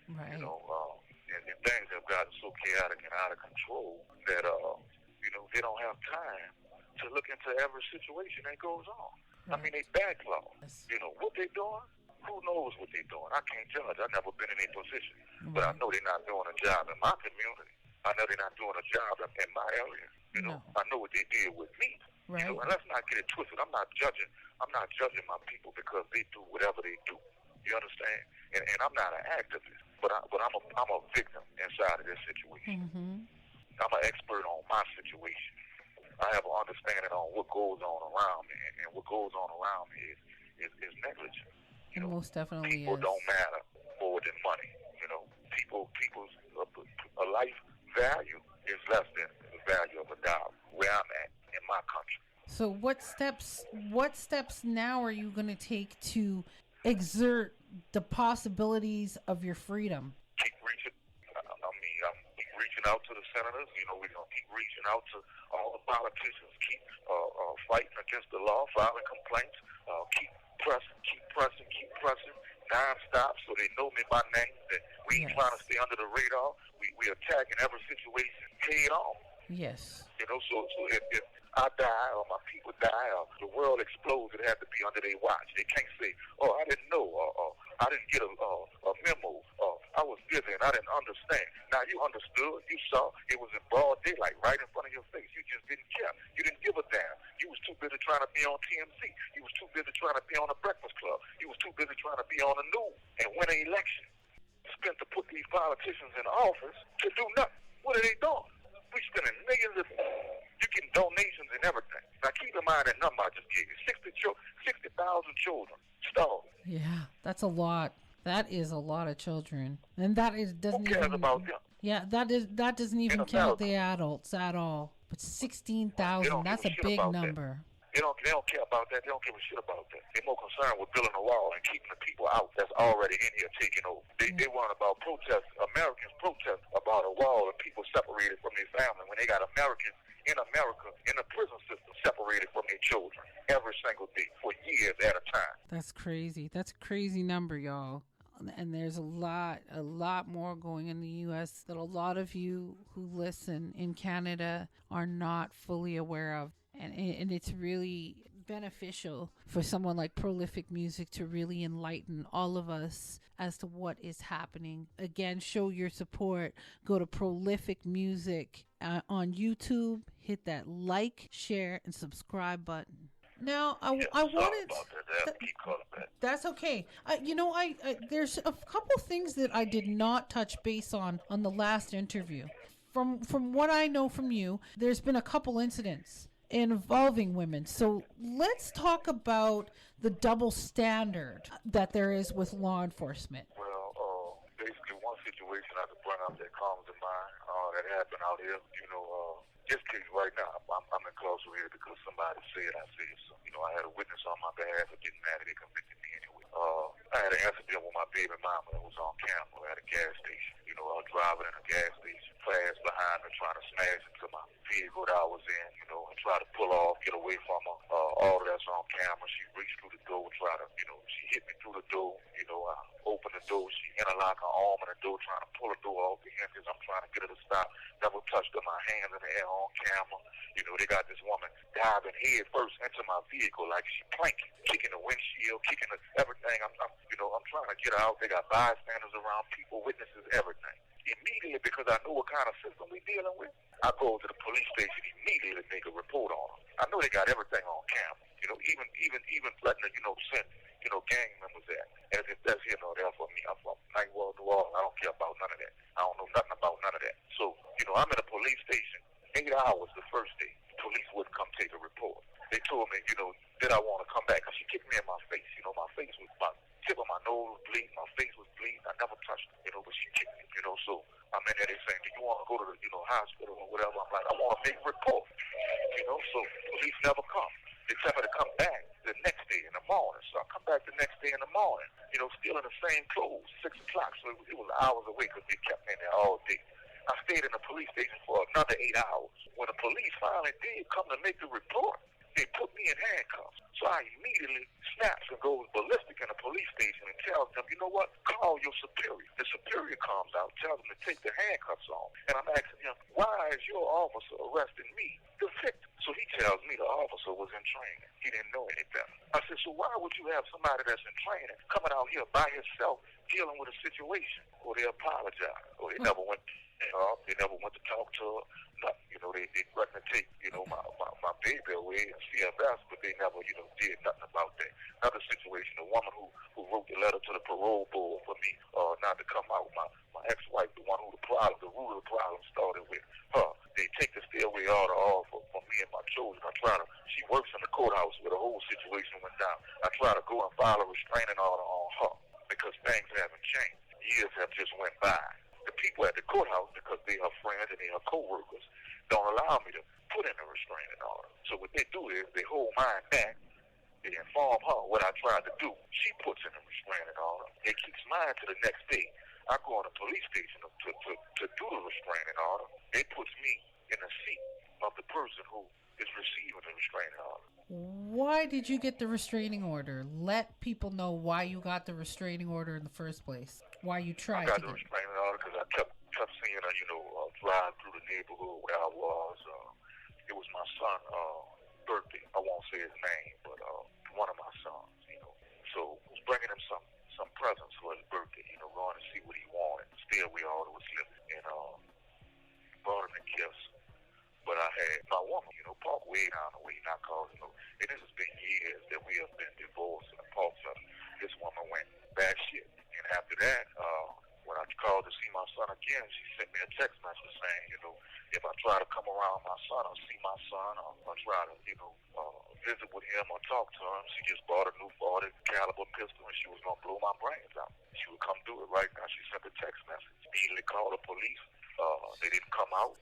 Right. You know, and things have gotten so chaotic and out of control that you know, they don't have time to look into every situation that goes on. Right. I mean, they backlog. Yes. You know, what they doing? Who knows what they're doing? I can't judge. I've never been in a position. Right. But I know they're not doing a job in my community. I know they're not doing a job in my area. You know, I know what they did with me. Right. You know, and let's not get it twisted. I'm not judging my people because they do whatever they do. You understand? And I'm not an activist, but I'm a victim inside of this situation. Mm-hmm. I'm an expert on my situation. I have an understanding on what goes on around me, and what goes on around me is negligent. You know, most definitely people is. don't matter more than money. You know, people's a life value is less than the value of a dollar. Where I'm at in my country. So what steps now are you going to take to exert the possibilities of your freedom? Keep reaching. I'm keep reaching out to the senators. We're going to keep reaching out to all the politicians. Keep fighting against the law, filing complaints. Keep pressing, non-stop, so they know me by name. That we ain't trying to stay under the radar. We attacking every situation head on. Yes. So if I die or my people die or the world explodes, it has to be under their watch. They can't say, "Oh, I didn't know," or "I didn't get a memo," or "I was busy and I didn't understand." Now you understood, you saw, it was in broad daylight, right in front of your face. You just didn't care. You didn't give a damn. You was too busy trying to be on TMZ. You was too busy trying to be on the Breakfast Club. You was too busy trying to be on the news and win an election. Spent to put these politicians in office to do nothing. What are they doing? We spending millions of you getting donations and everything. Now keep in mind that number I just gave you. 60,000 children starved. Yeah, that's a lot. That is a lot of children. And that doesn't Who cares even about them? Yeah, that doesn't even count the adults at all. But 16,000, that's a big number. They don't care about that. They don't give a shit about that. They're more concerned with building a wall and keeping the people out that's already in here taking over. They want about protest. Americans protest about a wall and people separated from their family when they got Americans in America in the prison system separated from their children every single day for years at a time. That's crazy. That's a crazy number, y'all. And there's a lot more going in the U.S. that a lot of you who listen in Canada are not fully aware of. And it's really beneficial for someone like Prolyfic Muziq to really enlighten all of us as to what is happening. Again, show your support. Go to Prolyfic Muziq on YouTube. Hit that like, share, and subscribe button. Now, I wanted. That's okay. There's a couple things that I did not touch base on the last interview. From what I know from you, there's been a couple incidents involving women. So let's talk about the double standard that there is with law enforcement. Well, basically one situation I could bring up that comes to mind that happened out here. This case right now, I'm incarcerated because somebody said I said so. I had a witness on my behalf. It didn't matter. They convicted me anyway. I had an incident with my baby mama that was on camera at a gas station. I was driving in a gas station, fast behind her, trying to smash into my vehicle that I was in, and try to pull off, get away from her. All of that's on camera. She reached through the door, she hit me through the door. I opened the door. She interlocked her arm in the door, trying to pull the door off the hinges. I'm trying to get her to stop. Never touched her. My hands in the air on camera. They got this woman diving head first into my vehicle like she planking, kicking the windshield, kicking everything. I'm trying to get her out. They got bystanders around, people, witnesses, everything. Immediately, because I know what kind of system we're dealing with, I go to the police station immediately to make a report on them. I know they got everything on camera. Even letting her, send, gang members there. As if that's here nor there for me. I'm from Nightwall, New Orleans. I don't care about none of that. I don't know nothing about none of that. So, I'm in a police station 8 hours the first day. The police wouldn't come take a report. They told me, did I want to come back? Because she kicked me in my face. My face was, my tip of my nose was bleeding. My face was bleeding. I never touched her, but she kicked me, So I'm in there, they saying, do you want to go to the, hospital or whatever? I'm like, I want to make a report, So police never come. They tell me to come back the next day in the morning. So I come back the next day in the morning, still in the same clothes, 6 o'clock. So it was hours away because they kept me in there all day. I stayed in the police station for another 8 hours. When the police finally did come to make the report, they put me in handcuffs. So I immediately snaps and goes ballistic in the police station and tells them, you know what, call your superior. The superior comes out, tells them to take the handcuffs off. And I'm asking him, why is your officer arresting me, the victim? So he tells me the officer was in training. He didn't know any better. I said, so why would you have somebody that's in training coming out here by himself dealing with a situation? Or they apologize. Or they never went to talk to her. Nothing. They threatened to take, my baby away and CFS, but they never, did nothing about that. Another situation, a woman who wrote the letter to the parole board for me not to come out. My ex-wife, the one who the root of the problem started with her. They take the stairway order off for me and my children. She works in the courthouse where the whole situation went down. I try to go and file a restraining order on her because things haven't changed. Years have just went by. The people at the courthouse, because they are friends and they are co-workers, don't allow me to put in a restraining order. So what they do is they hold what I tried to do, she puts in a restraining order. It keeps mine to the next day. I go on the police station to do the restraining order. It puts me in the seat of the person who is receiving the restraining order. Why did you get the restraining order? Let people know why you got the restraining order in the first place. Why you tried to I got the restraining order because I kept seeing her, drive through the neighborhood where I was. It was my son's birthday. I won't say his name, but one of my sons, So I was bringing him some presents for his birthday, going to see what he wanted, stay where all was living, and brought him the gifts. But I had my woman, parked way down the way, not cause, and this has been years that we have been divorced and parked up. This woman went bad shit. And after that, when I called to see my son again, she sent me a text message saying, if I try to come around my son or see my son or try to, visit with him or talk to him, she just bought a new 40 caliber pistol and she was going to blow my brains out. She would come do it right now. She sent a text message. Immediately called the police. They didn't come out,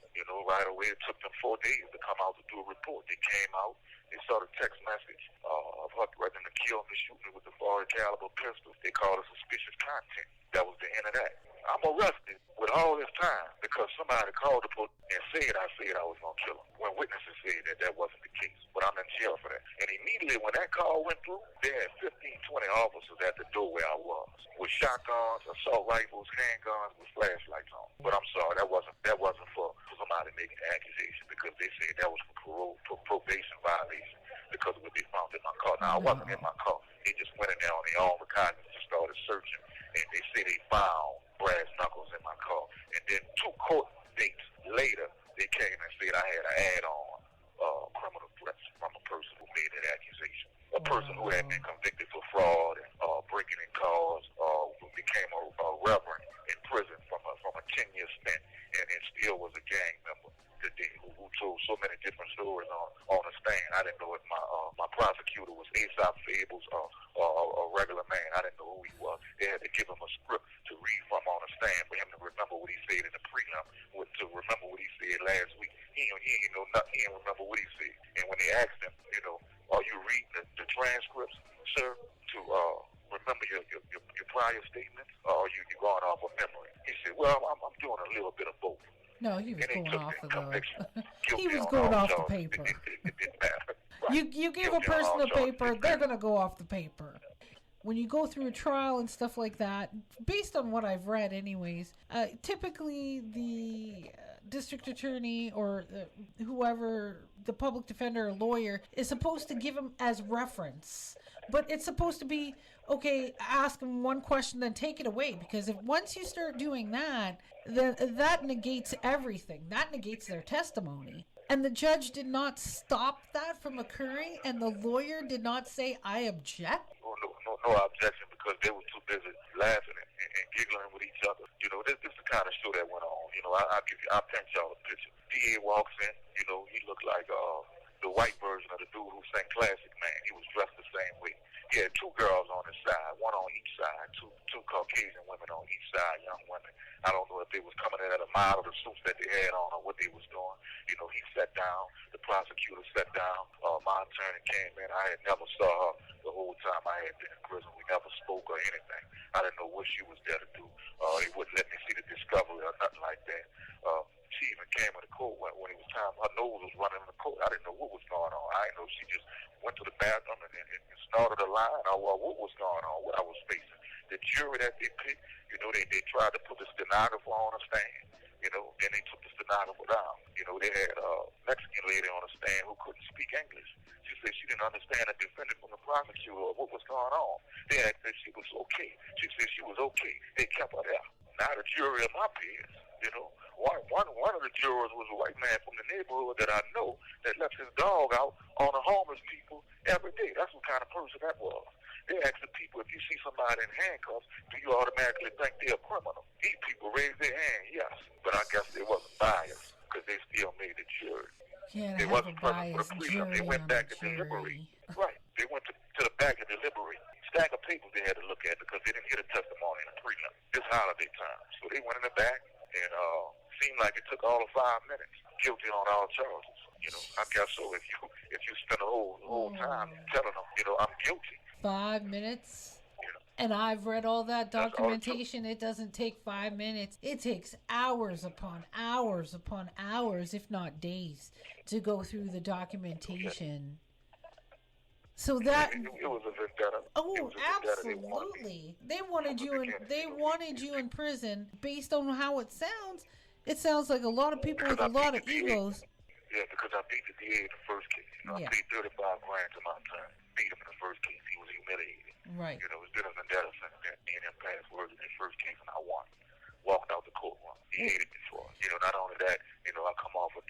right away. It took them 4 days to come out to do a report. They came out. They saw the text message of her threatening to kill me, shoot me with the 40 caliber pistol. They called it suspicious content. That was the end of that. I'm arrested with all this time because somebody called the police and said I was going to kill him, when witnesses said that wasn't the case. But I'm in jail for that. And immediately when that call went through, they had 15, 20 officers at the door where I was, with shotguns, assault rifles, handguns, with flashlights on. But I'm sorry, that wasn't for somebody making an accusation, because they said that was for probation violation because of what they found in my car. Now, I wasn't in my car. They just went in there on their own recognizance and started searching. And they say they found brass knuckles in my car. And then 2 court dates later, they came and said I had an add-on criminal threats from a person who made that accusation. A person who had been convicted for fraud and breaking in cars, who became a reverend in prison from a 10-year stint, and still was a gang member today, who told so many different stories on the stand. I didn't know if my prosecutor was Aesop Fables or a regular man. I didn't know who he was. They had to give him a script to read from on the stand for him to remember what he said in the prelim, to remember what he said last week. He ain't know nothing. He didn't remember what he said. And when they asked him, are you reading the transcripts, sir, to remember your prior statements, or are you going off of memory? He said, well, I'm doing a little bit of both. No, he was going off of He was going off the paper. It didn't matter. Right. You give a person a paper, they're going to go off the paper. When you go through a trial and stuff like that, based on what I've read anyways, typically the district attorney or whoever, the public defender or lawyer, is supposed to give him as reference. But it's supposed to be, okay, ask them one question, then take it away. Because once you start doing that, then that negates everything. That negates their testimony. And the judge did not stop that from occurring, and the lawyer did not say, I object? No objection, because they were too busy laughing and giggling with each other. This is the kind of show that went on. I'll paint y'all a picture. DA walks in, he looked like the white version of the dude who sang Classic Man. He was dressed the same way. He had 2 girls on his side, one on each side, two Caucasian women on each side, young women. I don't know if they was coming in at a mile of the suits that they had on or what they was doing. He sat down, the prosecutor sat down, my attorney came in. I had never saw her the whole time I had been in prison. We never spoke or anything. I didn't know what she was there to do. They wouldn't let me see the discovery or nothing like that. She even came to the court when it was time. Her nose was running in the court. I didn't know what was going on. I didn't know she just went to the bathroom and started a line, or what was going on, what I was facing. The jury that they picked, they tried to put the stenographer on the stand. Then they took the stenographer down. They had a Mexican lady on the stand who couldn't speak English. She said she didn't understand the defendant from the prosecutor or what was going on. They asked if she was okay. She said she was okay. They kept her there. Now the jury of my peers, one of the jurors was a white man from the neighborhood that I know that left his dog out on the homeless people every day. That's what kind of person that was. They asked the people, if you see somebody in handcuffs, do you automatically think they're a criminal? These people raised their hand, yes. But I guess they wasn't biased, because they still made the jury. Can't they have wasn't a biased jury. They went back to deliberate. Right. They went to the back and deliberate. Stack of papers they had to look at because they didn't hear the testimony in the prelim. It's holiday time. So they went in the back and seemed like it took all of 5 minutes. Guilty on all charges. I guess so. If you spend the whole time telling them, I'm guilty, 5 minutes? You know, And I've read all that That's all it took. documentation. It doesn't take 5 minutes. It takes hours upon hours upon hours, if not days, to go through the documentation. So that it was a vendetta. It oh, was a vendetta. absolutely. They wanted you in prison based on how it sounds. It sounds like a lot of people with a lot of egos. Yeah, because I beat the DA in the first case. I paid $35 grand to my attorney. Beat him in the first case. He was humiliated. Right. It's been a vendetta since then. Me and him passed words in the first case, and I won. Walked out the courtroom. He hated me for it. Not only that, I come off a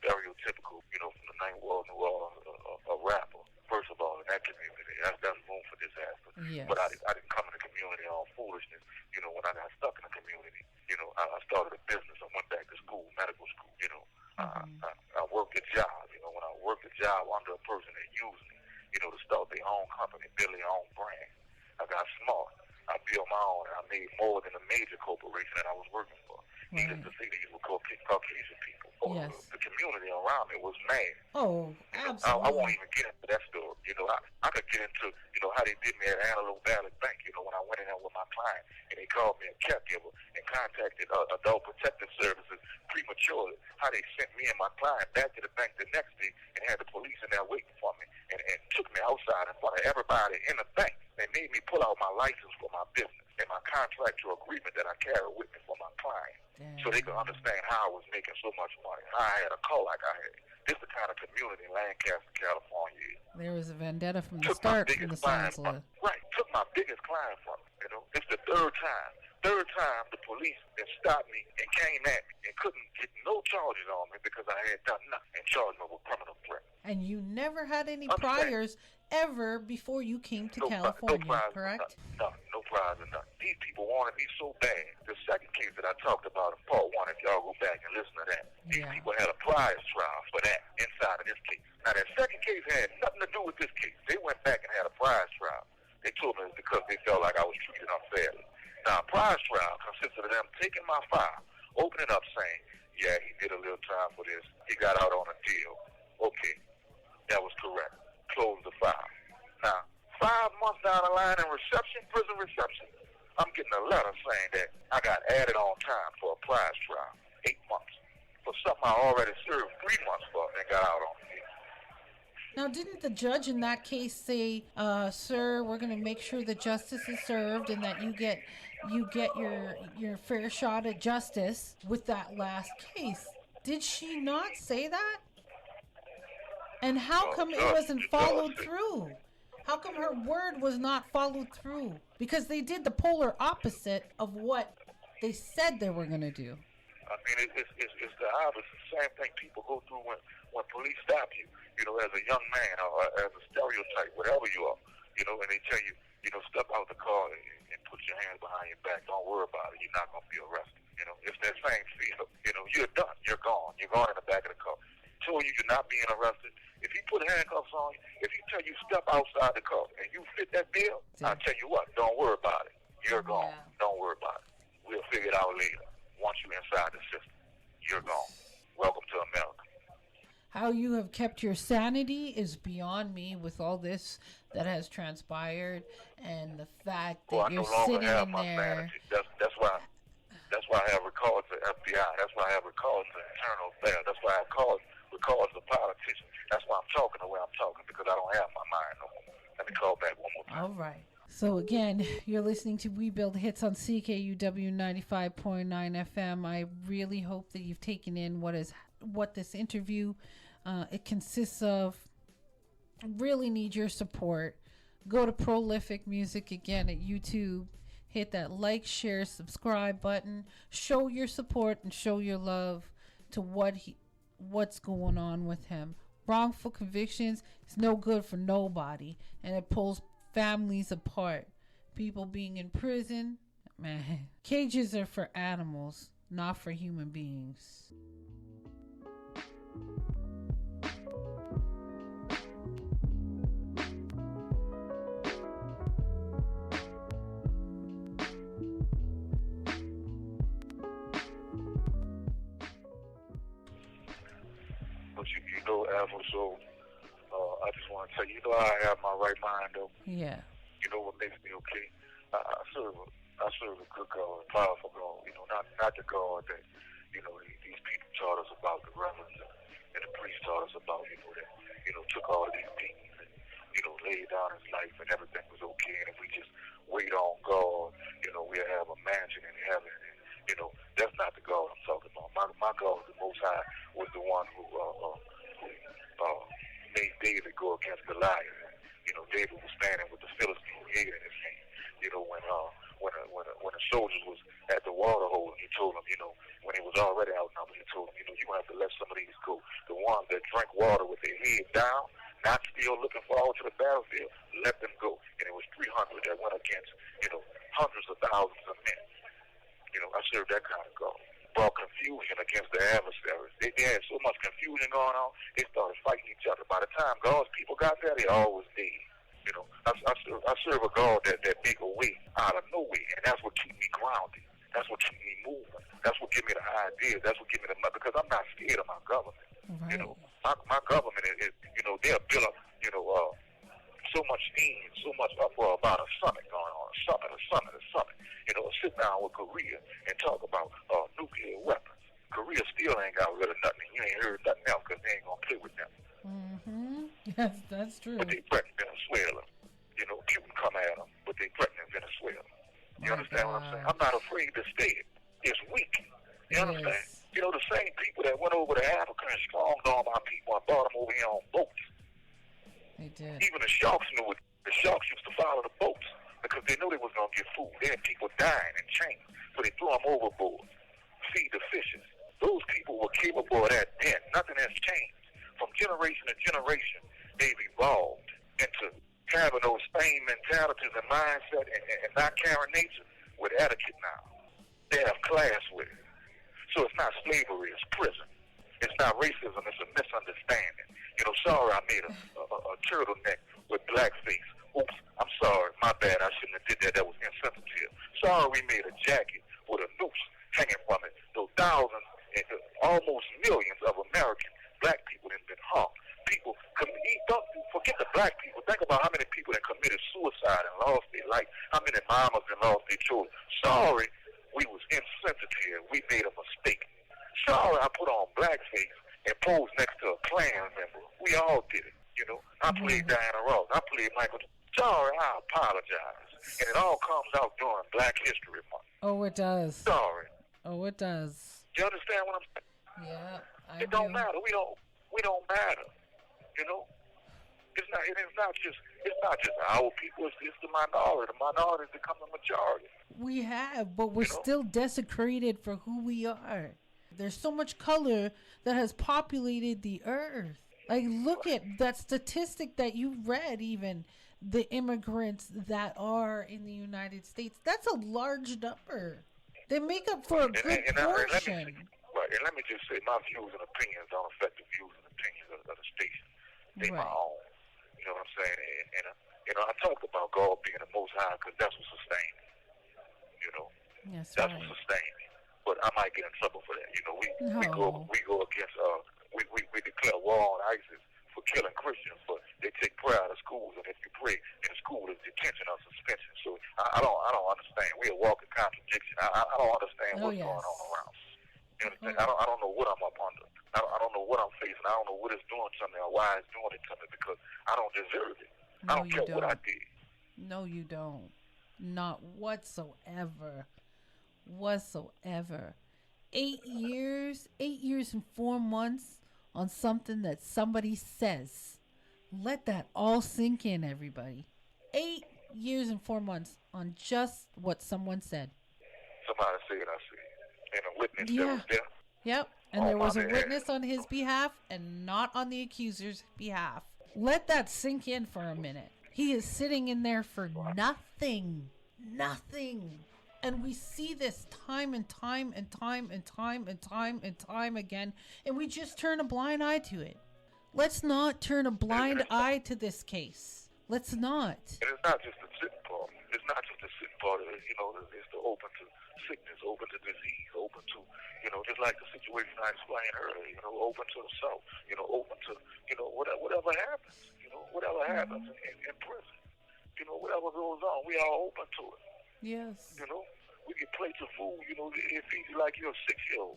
stereotypical, from the Ninth Ward, New Orleans, a rapper. First of all, in that community, that's room for disaster. Yes. But I didn't come in the community on foolishness. When I got stuck in the community, I started a business. I went back to school, medical school. I worked a job. When I worked a job under a person that used me, to start their own company, build their own brand. I got smart. I built my own, and I made more than a major corporation that I was working for. Needless to say, these were Caucasian people. Yes. The community around me was mad. Oh, absolutely. I won't even get into that story. I could get into, how they did me at Antelope Valley Bank, when I went in there with my client, and they called me a caregiver and contacted Adult Protective Services prematurely, how they sent me and my client back to the bank the next day and had the police in there waiting for me and took me outside in front of everybody in the bank. They made me pull out my license for my business and my contractual agreement that I carry with me for my client. Damn. So they could understand how I was making so much money, how I had a car like I had. This is the kind of community Lancaster, California is. There was a vendetta from the Took start my from the biggest client sounds from of. Right, took my biggest client from me. It's the third time. Third time the police that stopped me and came at me and couldn't get no charges on me because I had done nothing and charged me with criminal threat. And you never had any I'm priors ever before you came to California, correct? No priors or nothing. These people wanted me so bad. The second case that I talked about in part one, if y'all go back and listen to that, these people had a prior trial for that inside of this case. Now, that second case had nothing to do with this case. They went back and had a prior trial. They told me it's because they felt like I was treated unfairly. Now, a prior trial consisted of them taking my file, opening up saying, yeah, he did a little time for this. He got out on a deal. Okay, that was correct. Close the file. Now, 5 months down the line in prison reception, I'm getting a letter saying that I got added on time for a prior trial, 8 months, for something I already served 3 months for and got out on it. Now, didn't the judge in that case say, sir, we're going to make sure that justice is served and that you get your fair shot at justice with that last case? Did she not say that? And how come it wasn't followed through? How come her word was not followed through? Because they did the polar opposite of what they said they were going to do. I mean, it's the opposite. Same thing people go through when police stop you, as a young man or as a stereotype, whatever you are, and they tell you, step out the car and put your hands behind your back. Don't worry about it. You're not going to be arrested. It's that same feel. You're done. You're gone. You're gone in the back of the car. Told you you're not being arrested. If he put handcuffs on you, if he tell you step outside the car and you fit that bill, I'll tell you what, don't worry about it. You're gone. Yeah. Don't worry about it. We'll figure it out later. Once you're inside the system, you're gone. Welcome to America. How you have kept your sanity is beyond me with all this that has transpired and the fact that you're sitting in there. That's why I have records of FBI. That's why I have records of internal affairs. That's why I have records of politicians. That's why I'm talking the way I'm talking, because I don't have my mind no more. Let me call back one more time. All right. So again, you're listening to We Build Hits on CKUW 95.9 FM. I really hope that you've taken in what this interview it consists of. I really need your support. Go to Prolyfic Music again at YouTube. Hit that like, share, subscribe button. Show your support and show your love to what's going on with him. Wrongful convictions is no good for nobody, and it pulls families apart. People being in prison, man. Cages are for animals, not for human beings. But Alpha, so I just want to tell you, I have my right mind, though. Yeah. You know what makes me okay? I serve a good God, a powerful God. Not the God that, these people taught us about, the reverends and the priests taught us about, that, took all of these demons and, laid down his life and everything was okay. And if we just wait on God, we'll have a mansion in heaven. And, that's not the God I'm talking about. My God, the Most High, was the one who made David go against Goliath. David was standing with the Philistine head in his hand. When the soldiers was at the water hole, he told them, when he was already outnumbered, he told them, you have to let some of these go. The ones that drink water with their head down, not still looking forward to the battlefield, let them go. And it was 300 that went against, hundreds of thousands of men. I served that kind of God. Brought confusion against the adversaries. They had so much confusion going on, they started fighting each other. By the time God's people got there, they always dead. I serve a God that make a way out of nowhere, and that's what keep me grounded. That's what keep me moving. That's what give me the ideas. That's what give me the money, because I'm not scared of my government. Right. My government is they're built up, so much steam, so much uproar about a summit going on, a summit. Sit down with Korea and talk about nuclear weapons. Korea still ain't got rid of nothing. You ain't heard nothing else because they ain't gonna play with them. Mm-hmm. Yes, that's true. But they threaten Venezuela. Putin come at them, but they threaten Venezuela. You understand what I'm saying? I'm not afraid to say it. It's weak. You understand? The same people that went over to Africa and stronged on my people and brought them over here on boats. They did. Even the sharks knew it. The sharks used to follow the boats because they knew they was going to get food. They had people dying in chains, so they threw them overboard, feed the fishes. Those people were capable of that then. Nothing has changed. From generation to generation, they've evolved into having those same mentalities and mindset and not caring nature with etiquette now. They have class with it. So it's not slavery, it's prison. It's not racism, it's a misunderstanding. Sorry I made a turtleneck with blackface. Oops, I'm sorry, my bad, I shouldn't have did that, that was insensitive. Sorry we made a jacket with a noose hanging from it. Those thousands, almost millions of American black people that have been harmed. People, don't forget the black people. Think about how many people that committed suicide and lost their life. How many mamas and lost their children. Sorry, we was insensitive. We made a mistake. Sorry, I put on blackface and posed next to a Klan member. We all did it, I played Diana Ross. I played Michael. Sorry, I apologize. And it all comes out during Black History Month. Oh, it does. Sorry. Oh, it does. You understand what I'm saying? Yeah, It don't matter. We don't matter. It's not just our people. It's the minority. The minority has become the majority. We have, but we're still desecrated for who we are. There's so much color that has populated the earth. Like, look at that statistic that you read, even the immigrants that are in the United States. That's a large number. They make up for a good portion. And let me just say, my views and opinions don't affect the views and opinions of the station. They my own. You know what I'm saying? And I talked about God being the Most High because that's what sustained me. Yes, that's what sustained me. But I might get in trouble for that. We go against we declare war on ISIS for killing Christians, but they take prayer out of schools, and if you pray in school, it's detention or suspension. So I don't understand. We're a walking contradiction. I don't understand what's going on around. You understand? I don't know what I'm up under. I don't know what I'm facing. I don't know what it's doing to me or why it's doing it to me because I don't deserve it. I don't care what I did. No, you don't. Not whatsoever. 8 years and 4 months on something that somebody says. Let that all sink in, everybody. 8 years and 4 months on just what someone said. Somebody said I said. And a witness that was there. Yep. And there was a witness on his behalf and not on the accuser's behalf. Let that sink in for a minute. He is sitting in there for nothing. Nothing. And we see this time and time and time and time and time and time again. And we just turn a blind eye to it. Let's not turn a blind eye to this case. Let's not. And it's not just the sitting part. It's not just the sitting part. It's the open to sickness, open to disease, open to, just like the situation I explained earlier, open to the south, open to, whatever happens, whatever happens in prison, whatever goes on, we are open to it. Yes. We get plates of food, it feeds you like you're a 6-year-old.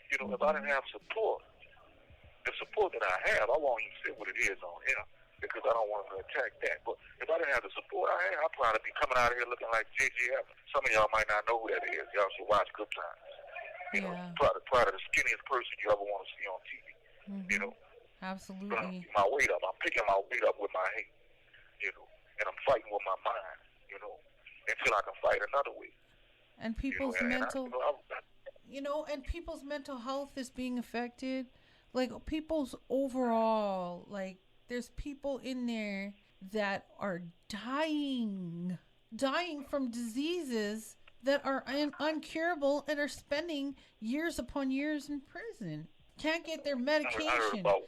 If I didn't have support, the support that I have, I won't even say what it is on here because I don't want to attack that. But if I didn't have the support I have, I'd probably be coming out of here looking like J.J. Evans. Some of y'all might not know who that is. Y'all should watch Good Times. Probably the skinniest person you ever want to see on TV. Absolutely. My weight up. I'm picking my weight up with my hate, and I'm fighting with my mind, until I can fight another way. And people's and people's mental health is being affected. Like people's overall, like there's people in there that are dying from diseases that are uncurable and are spending years upon years in prison. Can't get their medication. I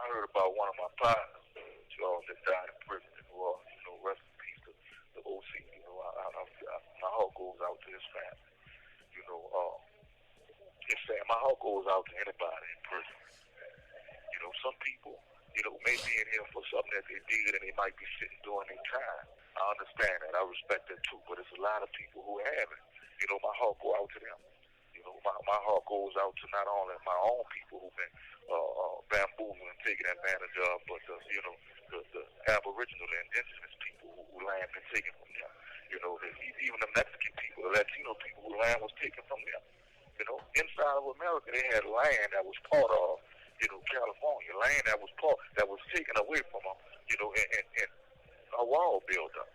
heard about one of my partners, Charles, that died in prison in New Orleans. Rest in peace to the OC. My heart goes out to his family. It's sad. My heart goes out to anybody in prison. Some people, may be in here for something that they did and they might be sitting doing their time. I understand that. I respect that too. But there's a lot of people who haven't. My heart goes out to them. My heart goes out to not only my own people who've been bamboozled and taken advantage of, but the Aboriginal and indigenous people who land been taken from them. Even the Mexican people, the Latino people who land was taken from them. Inside of America, they had land that was part of, California, land that was taken away from them, and a wall built up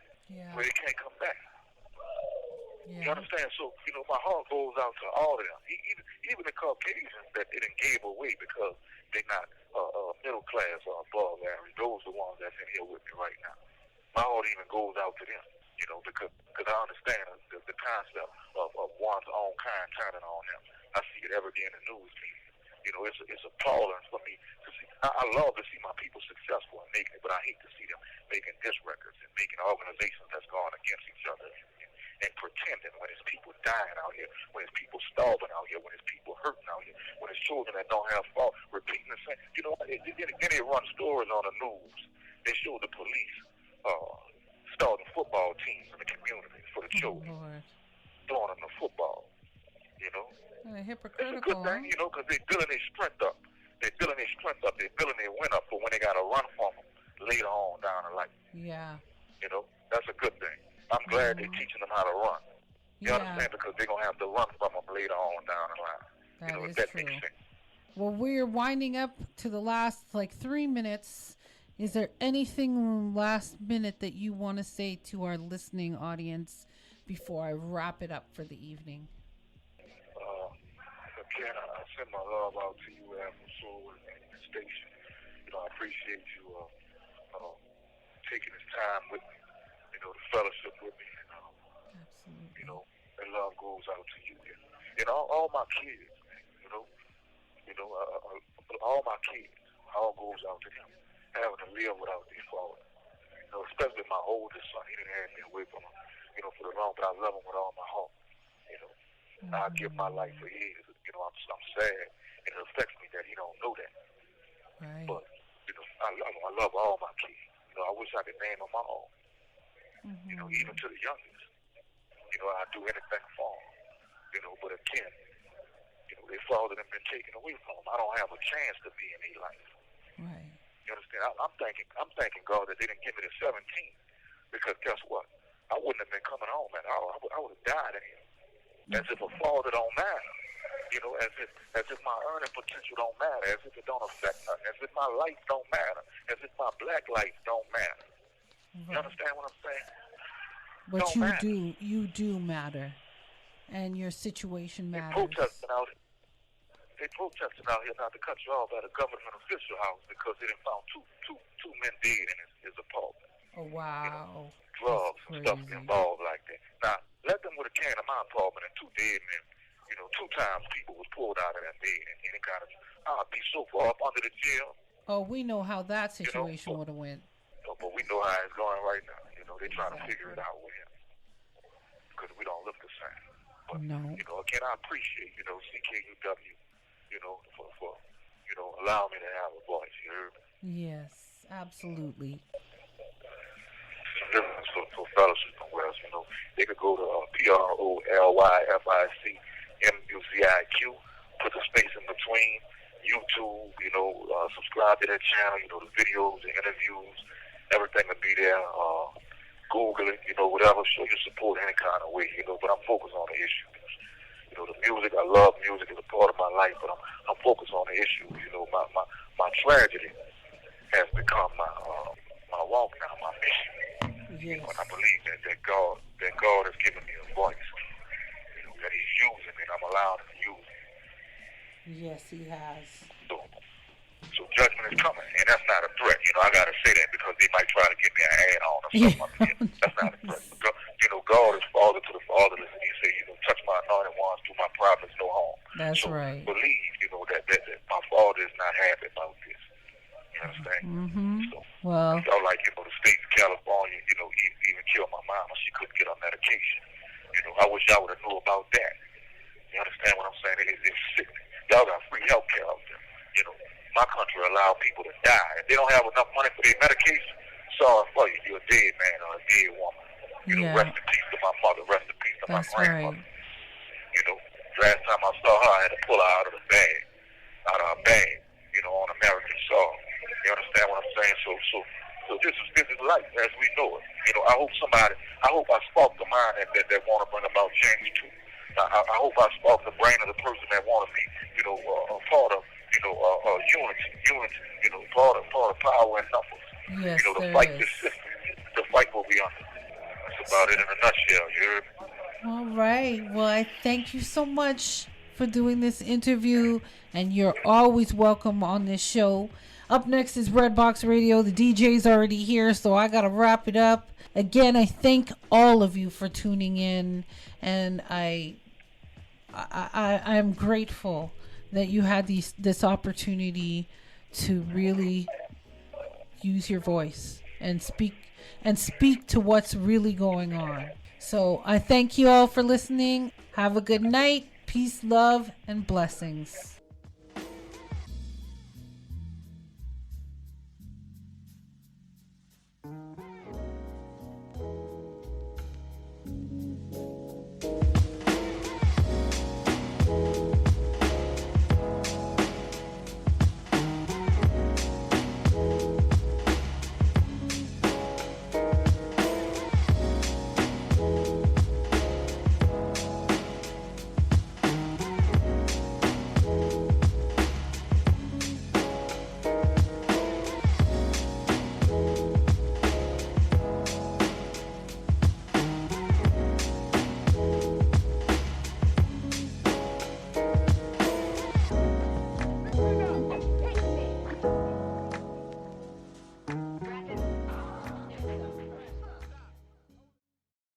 where they can't come back. You understand? So, my heart goes out to all of them, even the Caucasians that they done gave away because they're not middle class or above average. Those are the ones that's in here with me right now. My heart even goes out to them, because I understand the concept of one's own kind turning on them. I see it every day in the news feed. It's appalling for me to see. I love to see my people successful and making it, but I hate to see them making diss records and making organizations that's going against each other and pretending when it's people dying out here, when it's people starving out here, when it's people hurting out here, when it's children that don't have fault, repeating the same. Then they run stories on the news. They show the police starting football teams in the community for the children, throwing them the football. Hypocritical. It's a good thing, because they're building their strength up. They're building their win up for when they got to run from them later on down the line. Yeah. That's a good thing. I'm glad they're teaching them how to run. You understand? Because they're going to have to run from them later on down the line. That is true. Makes sense. Well, we're winding up to the last 3 minutes. Is there anything last minute that you want to say to our listening audience before I wrap it up for the evening? Again, I send my love out to you, Soul and the station. I appreciate you taking this time with me, the fellowship with me. Absolutely. And love goes out to you. And all my kids, man, all my kids, all goes out to them. Having to live without their father. Especially my oldest son. He didn't have me away from him, for the long, but I love him with all my heart. I give my life for his. I'm sad, and it affects me that he don't know that. Right. But I love all my kids. I wish I could name them all. Even to the youngest. I do anything for them. But again, their father have been taken away from them. I don't have a chance to be in their life. Right. You understand? I'm thanking God that they didn't give me the 17, because guess what? I wouldn't have been coming home, man. I would have died in here. As if a father don't matter. As if my earning potential don't matter. As if it don't affect nothing. As if my life don't matter. As if my black life don't matter. Right. You understand what I'm saying? But you do matter. And your situation matters. They protesting out here not to cut you off at a government official house because they done found two men dead in his apartment. Oh, wow. Drugs and stuff involved like that. Now, let them with a can in my apartment and 2 dead men. 2 times people was pulled out of that bed and it got I'd be so far up under the jail. Oh, we know how that situation would have went. But we know how it's going right now. They're trying to figure it out with him. Because we don't look the same. But, no. Again, I appreciate, CKUW, for allowing me to have a voice, you heard me? Yes. absolutely. For fellowship and wells, they could go to PROLYFIC MUZIQ, put the space in between, YouTube, subscribe to that channel, the videos, the interviews, everything will be there. Google it, whatever, show your support any kind of way, but I'm focused on the issues. The music, I love music, it's a part of my life, but I'm focused on the issues. My tragedy has become my walk now, my mission. Yes. And I believe that God has given me a voice, that He's using me, and I'm allowed to use it. Yes, He has. So judgment is coming, and that's not a threat. I got to say that because they might try to get me an add-on or something. That's not a threat. God is father to the fatherless, and He said, touch my anointed ones, do my prophets no harm. That's so right. Believe, that my father is not happy about this. You understand? Mm-hmm. So, well, I felt like, the state of California, even killed my mama. She couldn't get her medication. I wish y'all would have knew about that. You understand what I'm saying? It's sick. Y'all got free health care out there. My country allow people to die. If they don't have enough money for their medication, sorry for you. You're a dead man or a dead woman. Rest in peace to my mother. Rest in peace to my grandmother. Right. Last time I saw her, I had to pull her out of her bag, on American soil. You understand what I'm saying? So this is life as we know it. I hope I spark the mind that want to bring about change too. I hope I spark the brain of the person that want to be, a part of, unity, part of power and numbers. Yes, to fight this system, to fight what we under. That's about it in a nutshell, you heard me? All right. Well, I thank you so much for doing this interview, and you're always welcome on this show. Up next is Red Box Radio. The DJ's already here, so I got to wrap it up. Again, I thank all of you for tuning in, and I am grateful that you had this opportunity to really use your voice and speak to what's really going on. So I thank you all for listening. Have a good night. Peace, love, and blessings.